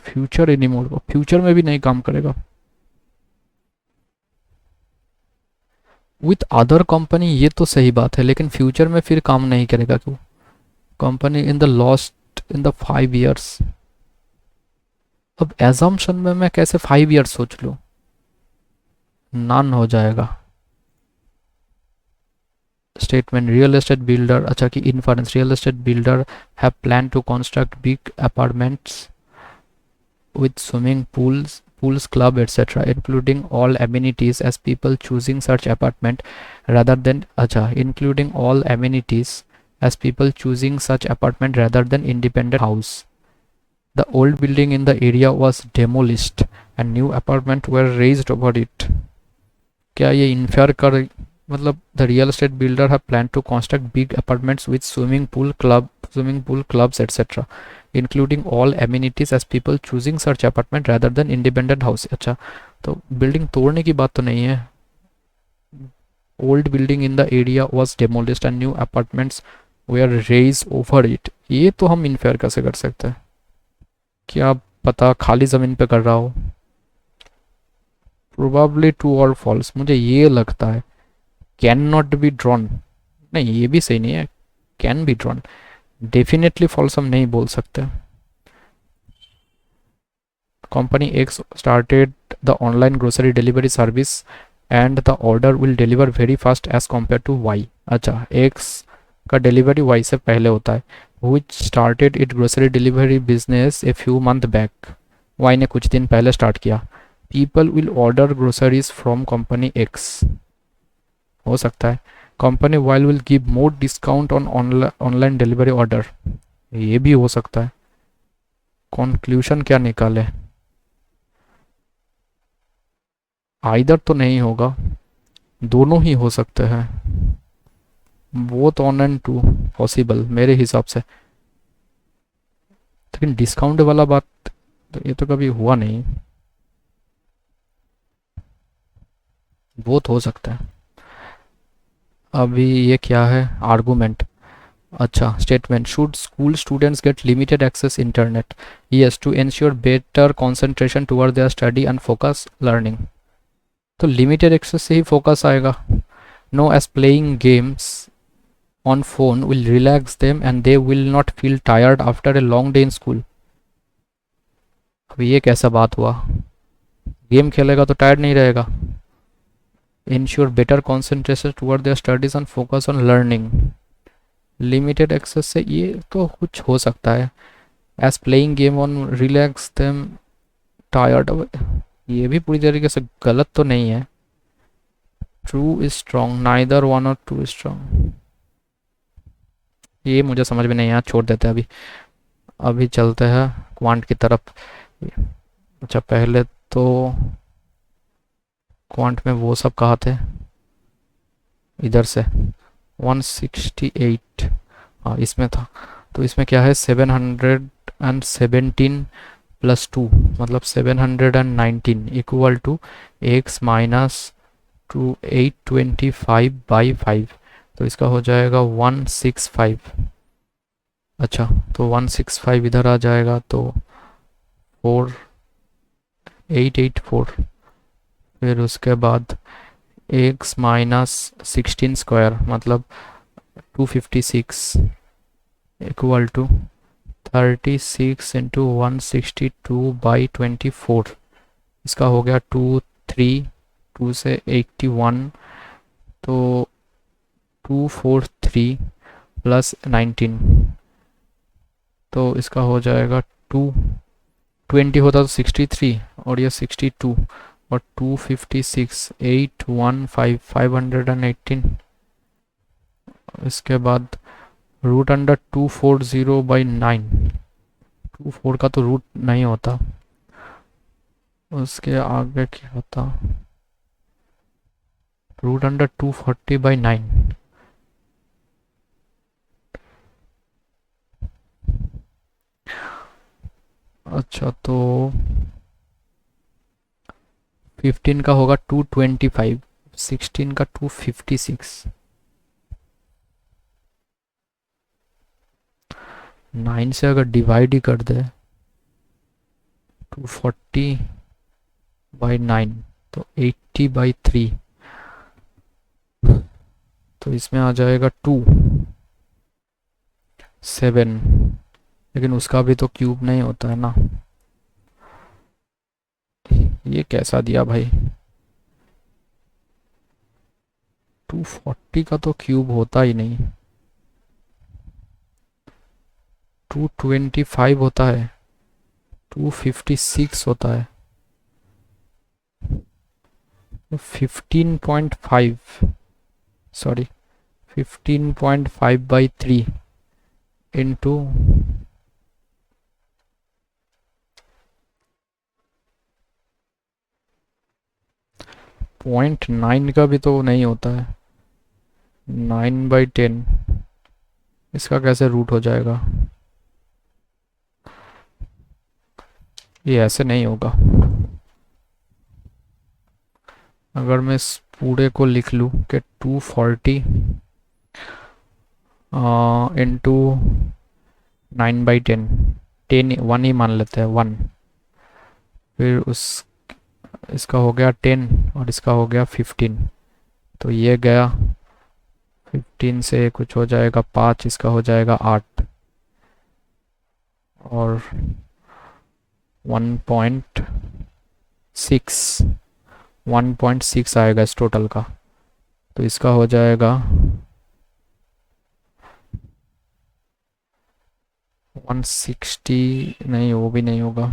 फ्यूचर एनीमोर, फ्यूचर में भी नहीं काम करेगा। विथ अदर कंपनी, ये तो सही बात है, लेकिन फ्यूचर में फिर काम नहीं करेगा क्यों? Company in the lost in the 5 years. अब एजम्पशन में मैं कैसे 5 ईयर्स सोच लूँ? नन हो जाएगा। स्टेटमेंट, रियल एस्टेट बिल्डर, अच्छा कि inference, real estate builder have plan to construct big apartments with swimming pools, club, etc., including all amenities as people choosing such apartment rather than, acha, including all amenities as people choosing such apartment rather than independent house। The old building in the area was demolished and new apartment were raised over it। क्या ये इन्फेयर कर, मतलब the real estate builder have plan to construct big apartments with swimming pool clubs etcetera including all amenities as people choosing search apartment rather than independent house. अच्छा, तो building तोड़ने की बात तो नहीं है। Old building in the area was demolished and new apartments were raise over it, ये तो हम इन्फेयर कैसे कर सकते हैं? क्या पता खाली ज़मीन पे कर रहा हो। प्रोबेबली ट्रू और फॉल्स, मुझे ये लगता है। कैन नॉट बी ड्रॉन, नहीं ये भी सही नहीं है। Can be drawn, definitely false हम नहीं बोल सकते। Company X started the online grocery delivery service and the order will deliver very fast as compare to Y. अच्छा, एक्स का डिलीवरी वाई से पहले होता है। Which started it grocery delivery business a few month back, Y ने कुछ दिन पहले स्टार्ट किया। People will order groceries from company X, हो सकता है। Company Y will give more discount on online delivery order, ये भी हो सकता है। कंक्लूजन क्या निकाले? आइदर तो नहीं होगा, दोनों ही हो सकते हैं। Both one and two possible मेरे हिसाब से, लेकिन डिस्काउंट वाला बात तो ये तो कभी हुआ नहीं। बोथ हो सकता है। अभी ये क्या है? आर्गूमेंट। अच्छा, statement, should school students get limited access internet? Yes, to ensure better concentration toward their study and focus learning. तो लिमिटेड एक्सेस से ही फोकस आएगा। No, as playing games on phone will relax them and they will not feel tired after a long day in school. अब ये कैसा बात हुआ? Game खेलेगा तो टायर्ड नहीं रहेगा। Ensure better concentration toward their studies and focus on learning, limited access से ये तो कुछ हो सकता है। As playing game on relax them tired, ये भी पूरी तरीके से गलत तो नहीं है। True is strong, neither one और टू इज स्ट्रॉन्ग, ये मुझे समझ में नहीं आया, छोड़ देते हैं अभी। अभी चलते हैं क्वांट की तरफ। अच्छा, पहले तो क्वांट में वो सब कहाँ थे? इधर से 168, हाँ इसमें था। तो इसमें क्या है, 717 प्लस 2 मतलब 719 equal to X minus two 825/5। तो इसका हो जाएगा 165। अच्छा, तो 165 इधर आ जाएगा तो 4884। फिर उसके बाद एक्स माइनस 16 स्क्वायर मतलब 256 इक्वल टू 36 इंटू 162/24। इसका हो गया 2 से 81, तो 243 प्लस 19, तो इसका हो जाएगा 220 होता तो 63 और ये 62 और 256 815 518। इसके बाद रूट अंडर 240/9, 24 का तो रूट नहीं होता, उसके आगे क्या होता, रूट अंडर 240/9। अच्छा, तो 15 का होगा 225, 16 का 256, 9 से अगर डिवाइड ही कर दे 240/9 तो 80/3, तो इसमें आ जाएगा 7, लेकिन उसका भी तो क्यूब नहीं होता है ना। ये कैसा दिया भाई, 240 का तो क्यूब होता ही नहीं, 225 होता है, 256 होता है, 15.5, सॉरी 15.5/3 इंटू 0.9 का भी तो नहीं होता है, 9/10, इसका कैसे रूट हो जाएगा? ये ऐसे नहीं होगा। अगर मैं इस पूरे को लिख लूँ कि 240 इंटू 9/10, 10 1 ही मान लेते हैं, 1, फिर उस इसका हो गया 10 और इसका हो गया 15, तो ये गया 15 से कुछ हो जाएगा 5, इसका हो जाएगा 8 और 1.6, 1.6 आएगा इस टोटल का, तो इसका हो जाएगा 160, नहीं वो भी नहीं होगा,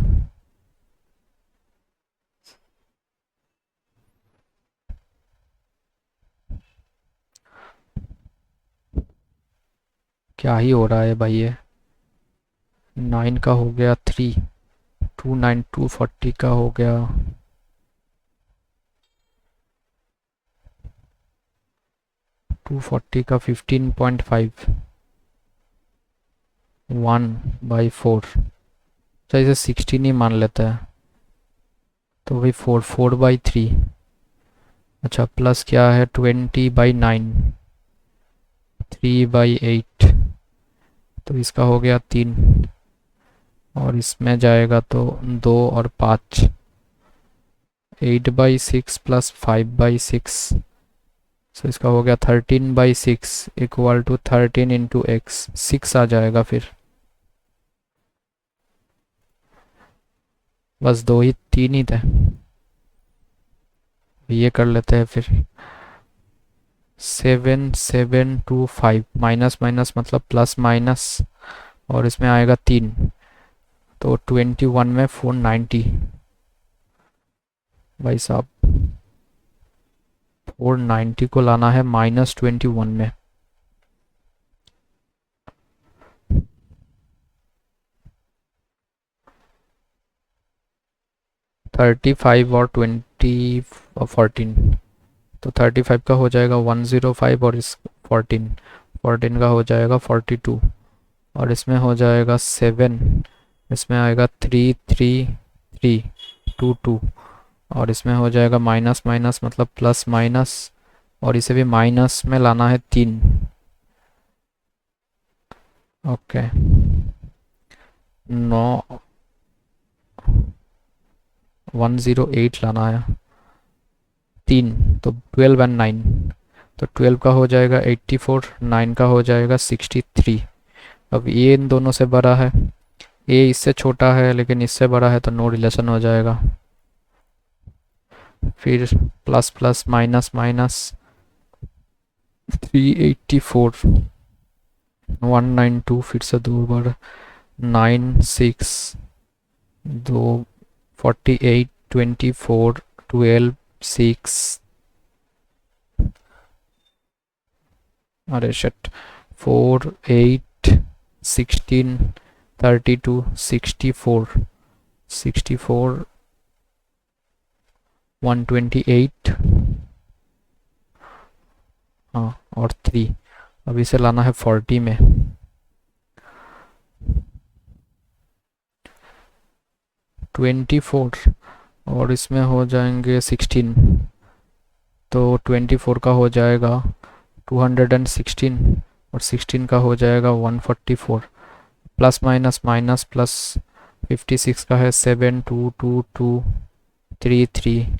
क्या ही हो रहा है भाई ये। 9 का हो गया 3, 29 240 का हो गया 240 का 15.5, 1/4, अच्छा इसे 16 ही मान लेते हैं, तो भाई 4/3, अच्छा प्लस क्या है 20/9, 3/8, तो इसका हो गया 3, और इसमें जाएगा तो 2 और 5, 8/6 प्लस 5/6, सो इसका हो गया 13/6 इक्वल टू 13 इंटू एक्स, 6 आ जाएगा। फिर बस 2 ही 3 ही थे, ये कर लेते हैं फिर। 7 7 2 5, माइनस माइनस मतलब प्लस माइनस, और इसमें आएगा 3, तो 21 में 490 भाई साहब, 490 को लाना है -21 में। $35 और 20 और 14, तो 35 का हो जाएगा 105, और इस 14 का हो जाएगा 42, और इसमें हो जाएगा 7, इसमें आएगा 3 3 3 2 2, और इसमें हो जाएगा माइनस माइनस मतलब प्लस माइनस, और इसे भी माइनस में लाना है 3। ओके, 108 लाना है 3, तो 12 और 9, तो 12 का हो जाएगा 84, 9 का हो जाएगा 63। अब ये इन दोनों से बड़ा है, ए इससे छोटा है लेकिन इससे बड़ा है, तो नो रिलेशन हो जाएगा। फिर प्लस प्लस माइनस माइनस, 384, 192, फिर से 2 बार 9 6 2 48 24 12 6, अरे शिट, 4 8 16 32 64 64 128, हाँ, और 3। अब इसे लाना है 40 में, $24, और इसमें हो जाएंगे 16, तो 24 का हो जाएगा 216, और 16 का हो जाएगा 144, प्लस माइनस माइनस प्लस, 56 का है 7 2 2 2 3 3,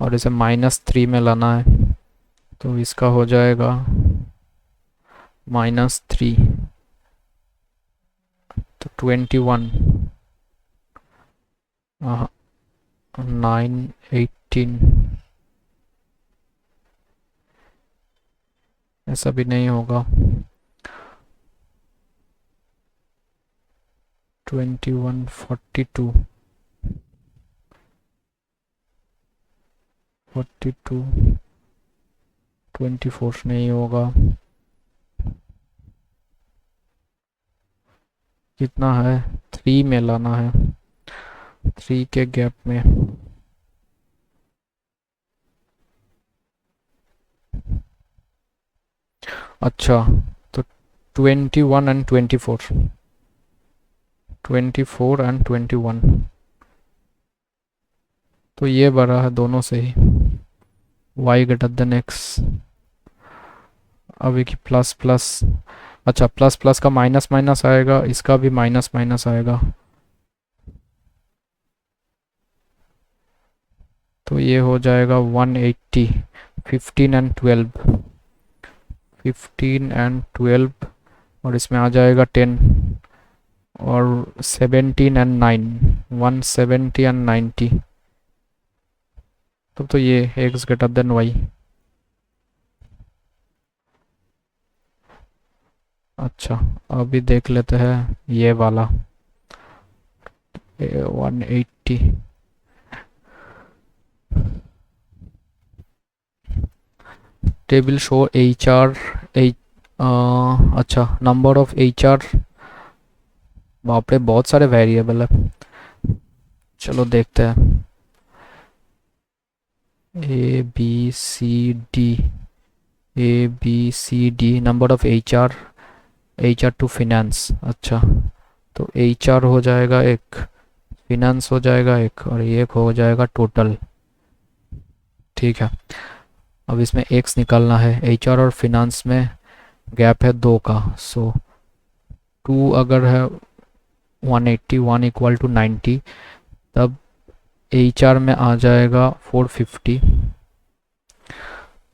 और इसे -3 में लाना है, तो इसका हो जाएगा -3, तो 21, 9 18, ऐसा भी नहीं होगा, 21 42 42 24 नहीं होगा, कितना है, 3 में लाना है, 3 के गैप में। अच्छा, तो 21 एंड 24, 24 एंड 21, तो ये बड़ा है दोनों से ही, y ग्रेटर देन x। अभी की प्लस प्लस, अच्छा प्लस प्लस का माइनस माइनस आएगा, इसका भी माइनस माइनस आएगा, तो ये हो जाएगा 180, 15 एंड 12, 15 एंड 12, और इसमें आ जाएगा 10, और 17 एंड 9, 170 एंड 90, तो ये x ग्रेटर देन y। अच्छा, अभी देख लेते हैं ये वाला 180, टेबल शो HR, अच्छा नंबर ऑफ HR, वहाँ पे बहुत सारे वेरिएबल है, चलो देखते हैं। ABCD number of HR to finance, अच्छा तो HR हो जाएगा एक, फिनेंस हो जाएगा एक, और एक हो जाएगा टोटल, ठीक है। अब इसमें x निकालना है, HR और फिनेंस में गैप है 2 का, सो 2 अगर है 180, 1 इक्वल टू 90, तब HR में आ जाएगा 450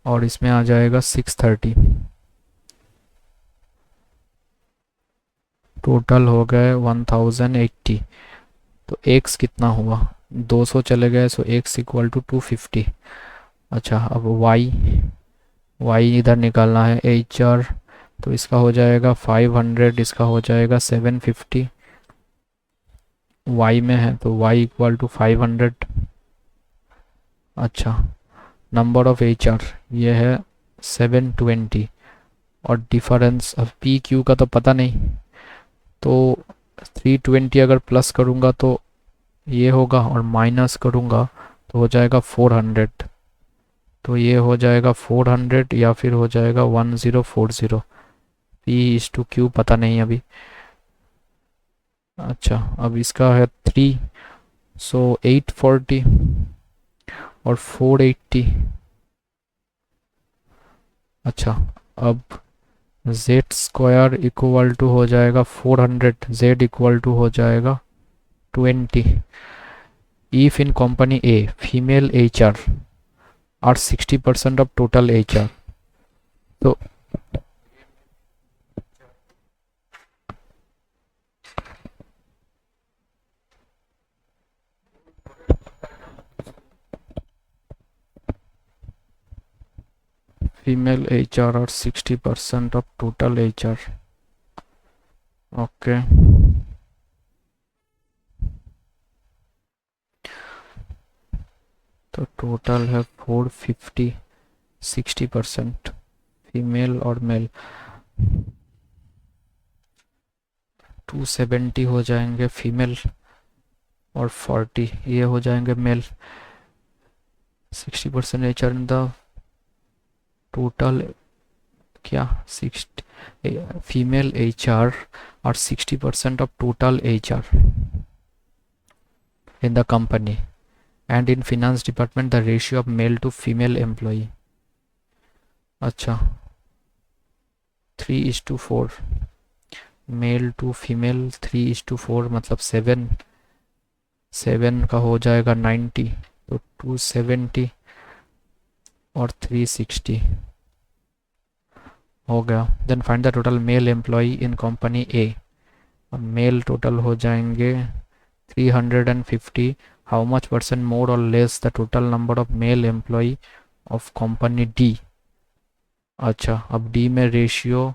और इसमें आ जाएगा 630। टोटल हो गए 1080। तो x कितना हुआ, 200 चले गए, सो x इक्वल टू 250। अच्छा, अब y इधर निकालना है, HR, तो इसका हो जाएगा 500, इसका हो जाएगा 750। y में है तो y इक्वल टू 500। अच्छा, नंबर ऑफ HR ये है 720, और डिफरेंस अब पी क्यू का तो पता नहीं, तो 320 अगर प्लस करूँगा तो ये होगा, और माइनस करूँगा तो हो जाएगा 400। तो ये हो जाएगा 400 या फिर हो जाएगा 1040। पी इस टू क्यू पता नहीं अभी। अच्छा, अब इसका है 3, सो 840 और 480। अच्छा, अब z स्क्वायर इक्वल टू हो जाएगा 400, z इक्वल टू हो जाएगा 20। if in company A female HR are 60% of total HR, तो female HR are 60% of total HR। Okay, तो टोटल है 450, 60% फीमेल और मेल, 270 हो जाएंगे फीमेल और 40 ये हो जाएंगे male. 60% HR in the total, क्या 60 female HR are 60% of total HR in the company, and in finance department the ratio of male to female employee। अच्छा, 3:4, मेल टू फीमेल 3:4, मतलब 7 का हो जाएगा 90, तो 270 और 360 हो गया। Then find the total male employee in company A. अब मेल टोटल हो जाएंगे 350। हाउ मच परसेंट मोर और less the total number of male employee of company D. अच्छा, अब डी में रेशियो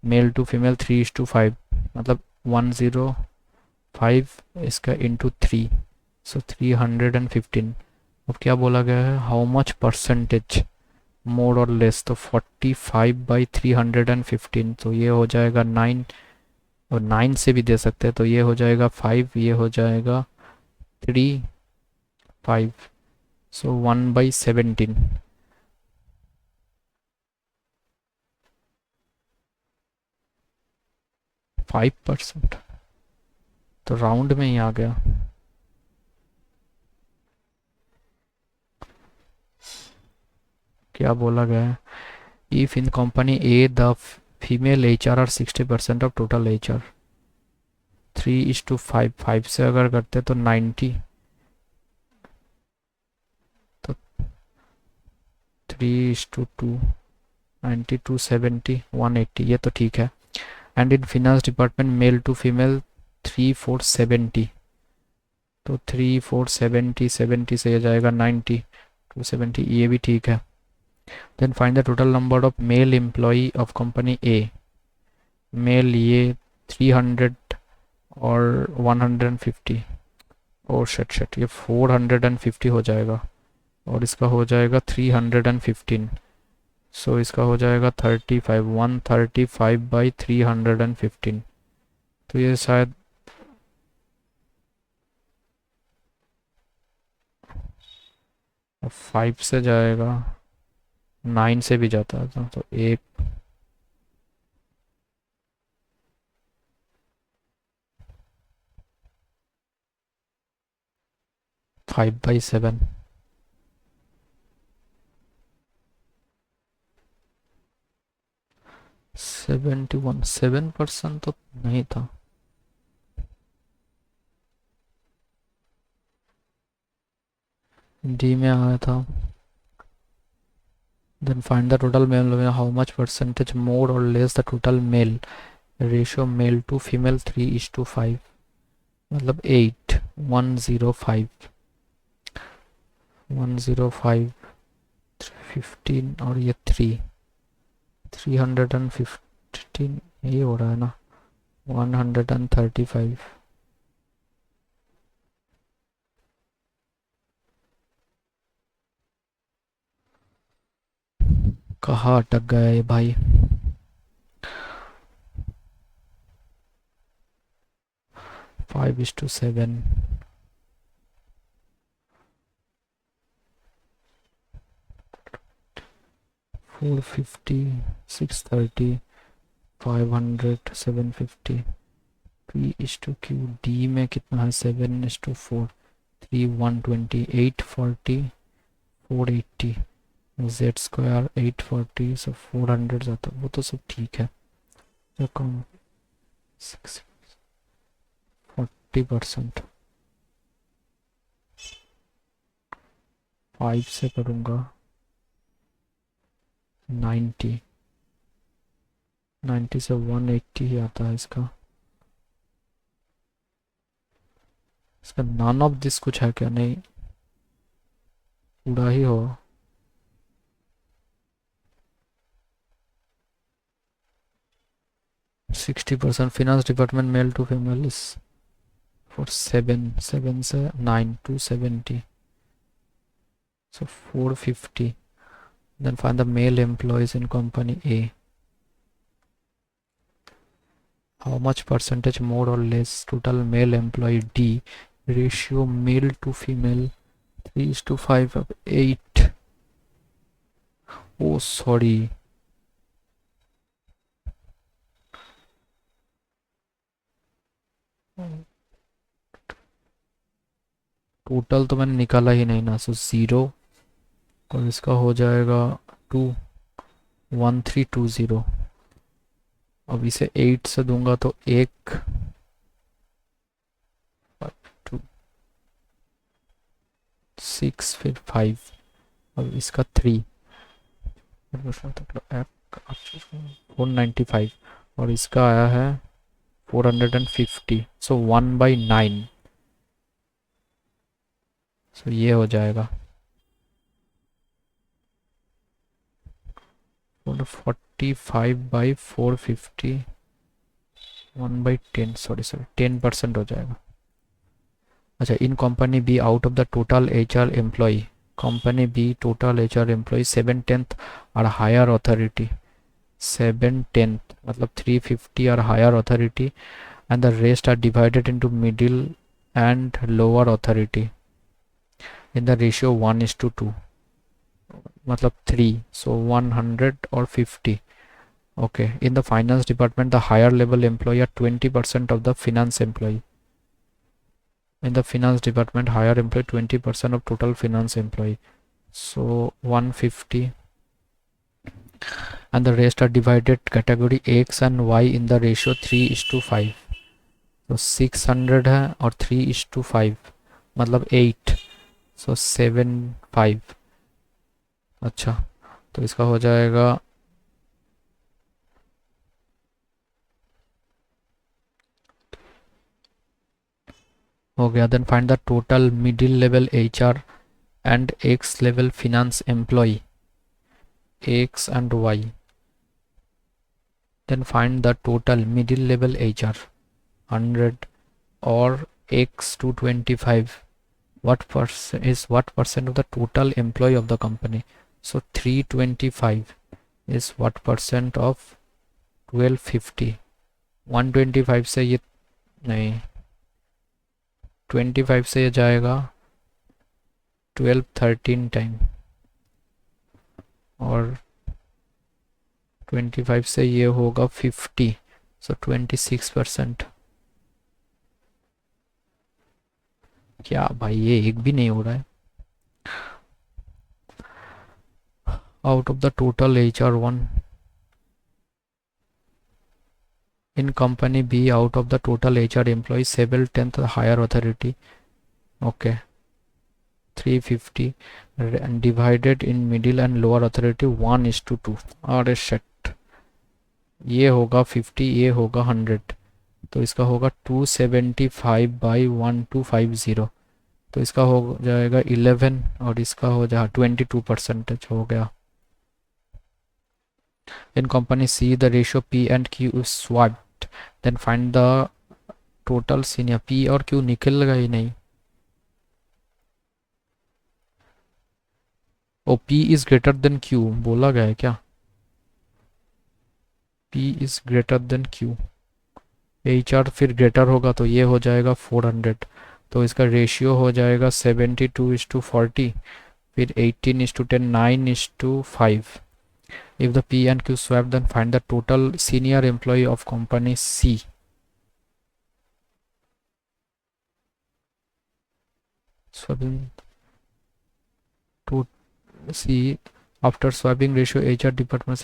मेल टू फीमेल 3:5, मतलब 105 इसका इंटू 3, सो 315। अब क्या बोला गया है, हाउ मच परसेंटेज मोर और लेस, तो 45/315, तो ये हो जाएगा 9, और 9 से भी दे सकते हैं, तो ये हो जाएगा 5, ये हो जाएगा 3, 5, सो 1/17। 5%, तो राउंड में ही आ गया। क्या बोला गया है, if in company A the female HR are 60% of total HR, 3:5, 5 से अगर करते तो 90, तो 3:2, 90, 270, 180, ये तो ठीक है। And in finance department male to female 3,470, तो 3,470, 70 से ये जाएगा 90, 270, ये भी ठीक है। Then find the total number of male employee of company A. Male ये 300 और 150, और शट ये 450 हो जाएगा, और इसका हो जाएगा 315, सो इसका हो जाएगा 35, 135/315। तो ये शायद 5 से जाएगा, 9 से भी जाता था, तो एक 5/7। 71 7% तो नहीं था। डी में आया था। Then find the total male, how much percentage more और less the total male ratio male to female 3:5, मतलब 8 105 105 15 और ये 315 ये हो रहा है ना 135। कहाँ अटक गया ये भाई। 5:7 450 630 500 750 P/Q। डी में कितना है 7:4 3 120 840 480 जेड स्क्वायर 840 सब 400 जाता, वो तो सब ठीक है। रकम 40%। 5 से करूँगा 90 से 180 ही आता है इसका। नॉन ऑफ दिस कुछ है क्या, नहीं पूरा ही हो। Sixty percent finance department male to female is for 7 से 9 270 so 450। then find the male employees in company A, how much percentage more or less total male employee D ratio male to female 3:5 of 8। oh sorry total तो मैंने निकाला ही नहीं ना, सो 0 और इसका हो जाएगा 21320। अब इसे 8 से दूंगा तो 1 2 6 फिर 5 अब इसका 3 495 और इसका आया है 450 सो 1/9 सो ये हो जाएगा 45/450 1/10 सॉरी 10% हो जाएगा। अच्छा in company B out of the total HR employ, company B total HR employ 7/10 और हायर अथॉरिटी 7/10 मतलब 350 और higher authority and the rest are divided into middle and lower authority in the ratio 1:2 मतलब 3 सो 100 और 50। okay in the finance department the higher level employee are 20% of the finance employee, in the finance department higher employee 20% of total finance employee so 150 and the rest are divided category X and Y in the ratio 3:5 तो 600 है और 3:5 मतलब 8 सो 75। अच्छा तो इसका हो जाएगा हो गया। Then find the total middle level HR and X level finance employee X and Y, then find the total middle level HR 100 or X 225 what percent is what percent of the total employee of the company, so 325 is what percent of 1250 125 से ये नहीं 25 से ये जाएगा 12 13 time और 25 से ये होगा 50 सो 26%। क्या भाई ये एक भी नहीं हो रहा है। Out of the total HR 1 in company B out of the total HR employ seven 10th higher authority. Okay 350 divided in middle and lower authority 1:2. अरे शिट, ये होगा 50, ये होगा 100, तो इसका होगा 275/1250. तो इसका हो जाएगा 11 और इसका हो जाएगा 22% हो गया. In company C the ratio P and Q is swapped, then find the total senior. P और क्यू निकलेगा ही नहीं. Oh P is greater than Q बोला गया है क्या? P is greater than Q. H R फिर ग्रेटर होगा तो ये हो जाएगा 400. तो इसका रेशियो हो जाएगा 72:40. फिर 18:10 9:5. If the P and Q swap, then find the total senior employee of company C. Swapping to C after swapping ratio HR department.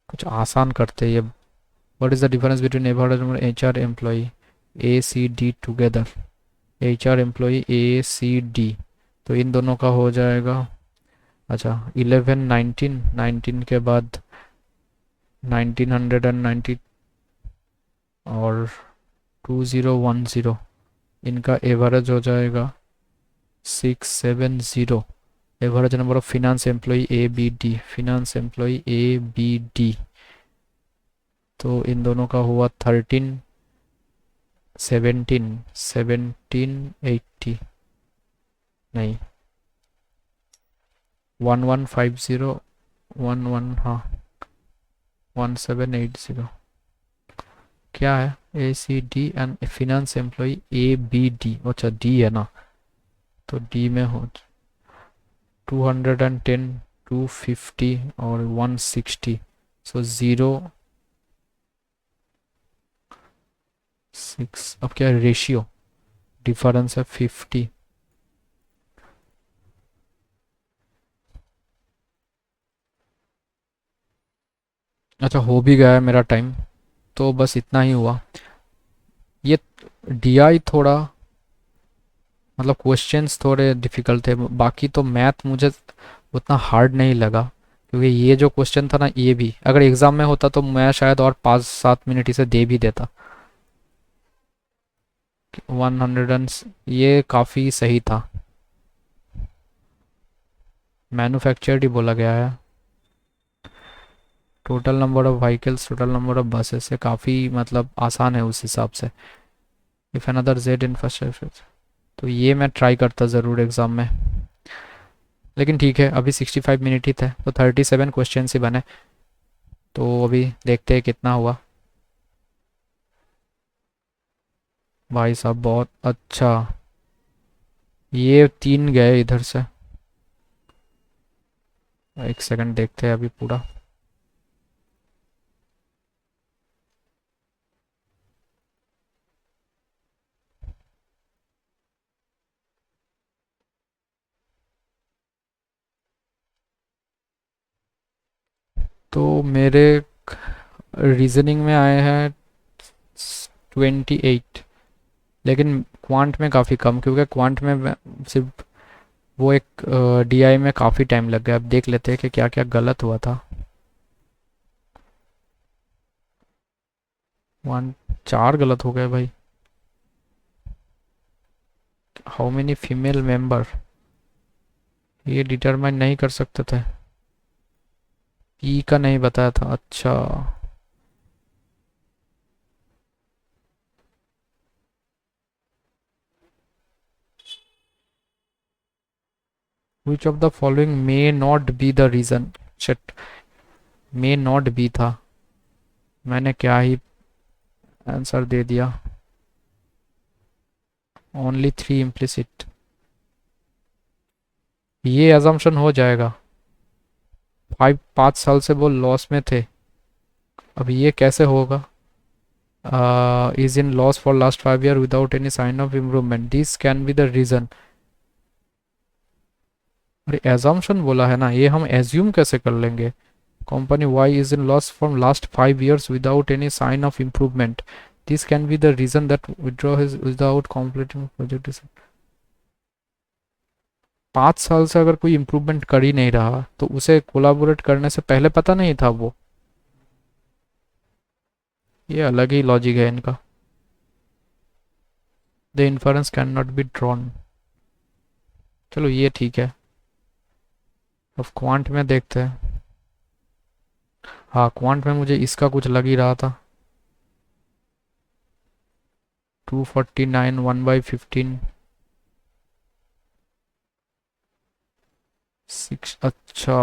कुछ आसान करते हैं ये. What is the difference between average number HR employee A C D together? HR employee A C D. तो इन दोनों का हो जाएगा, अच्छा 11 19 19 के बाद 1990 और 2010. इनका एवरेज हो जाएगा 670. Average number of finance employee A B D, finance employee A B D. तो इन दोनों का हुआ 13 17 1780 नहीं 1150 11 हाँ 1780. क्या है A C D and finance employee A B D. अच्छा डी है ना, तो डी में हो 210 250 और 160. सो 0.6. अब क्या रेशियो डिफरेंस है 50. अच्छा हो भी गया है मेरा टाइम, तो बस इतना ही हुआ. ये डीआई थोड़ा मतलब क्वेश्चंस थोड़े डिफ़िकल्ट थे, बाकी तो मैथ मुझे उतना हार्ड नहीं लगा. क्योंकि ये जो क्वेश्चन था ना, ये भी अगर एग्ज़ाम में होता तो मैं शायद और 5-7 मिनट इसे दे भी देता. 100 ये काफ़ी सही था. मैन्युफैक्चर्ड ही बोला गया है. Total number of vehicles, total number of buses से काफ़ी मतलब आसान है उस हिसाब से. इफ़ अनदर जेड इंफ्रास्ट्रक्चर, तो ये मैं ट्राई करता ज़रूर एग्ज़ाम में. लेकिन ठीक है, अभी 65 मिनट ही थे तो 37 क्वेश्चन ही बने. तो अभी देखते हैं कितना हुआ. भाई साहब बहुत अच्छा, ये 3 गए इधर से. एक सेकंड देखते हैं अभी पूरा. तो मेरे रीजनिंग में आए हैं 28, लेकिन क्वांट में काफ़ी कम, क्योंकि क्वांट में सिर्फ वो एक डीआई में काफ़ी टाइम लग गया. अब देख लेते हैं कि क्या क्या गलत हुआ था. 4 गलत हो गए भाई. हाउ मेनी फीमेल मेंबर, ये डिटरमाइन नहीं कर सकते थे. ई का नहीं बताया था. अच्छा which of the following may not be the reason. Shit, may not be था, मैंने क्या ही आंसर दे दिया. Only 3 implicit. ये अजम्पशन हो जाएगा. 5 साल से वो लॉस में थे, अब ये कैसे होगा. Is in loss for last 5 year without any sign of improvement, this can be the reason. अरे एजम्पशन बोला है ना, ये हम एज्यूम कैसे कर लेंगे. company Y is in loss from last 5 years without any sign of improvement. This can be the reason that withdraw is without completing project. 5 साल से अगर कोई इम्प्रूवमेंट कर ही नहीं रहा तो उसे कोलाबोरेट करने से पहले पता नहीं था वो। ये अलग ही लॉजिक है इनका। The inference can not be drawn. चलो ये ठीक है। अब क्वांट में देखते हैं। हाँ क्वांट में मुझे इसका कुछ लग ही रहा था। 249 1/15 6। अच्छा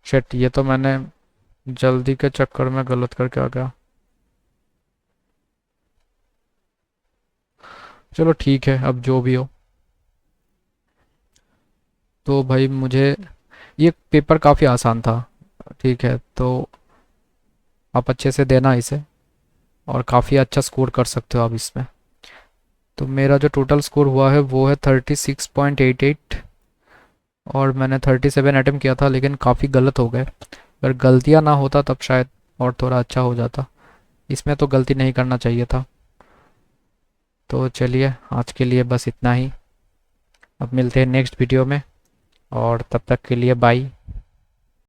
शिट, ये तो मैंने जल्दी के चक्कर में गलत करके आ गया। चलो ठीक है, अब जो भी हो। तो भाई मुझे ये पेपर काफ़ी आसान था। ठीक है, तो आप अच्छे से देना इसे और काफ़ी अच्छा स्कोर कर सकते हो आप इसमें। तो मेरा जो टोटल स्कोर हुआ है वो है 36.88 और मैंने 37 अटेम्प्ट किया था, लेकिन काफ़ी गलत हो गए। अगर गलतियाँ ना होता तब शायद और थोड़ा अच्छा हो जाता। इसमें तो गलती नहीं करना चाहिए था। तो चलिए आज के लिए बस इतना ही। अब मिलते हैं नेक्स्ट वीडियो में और तब तक के लिए बाय।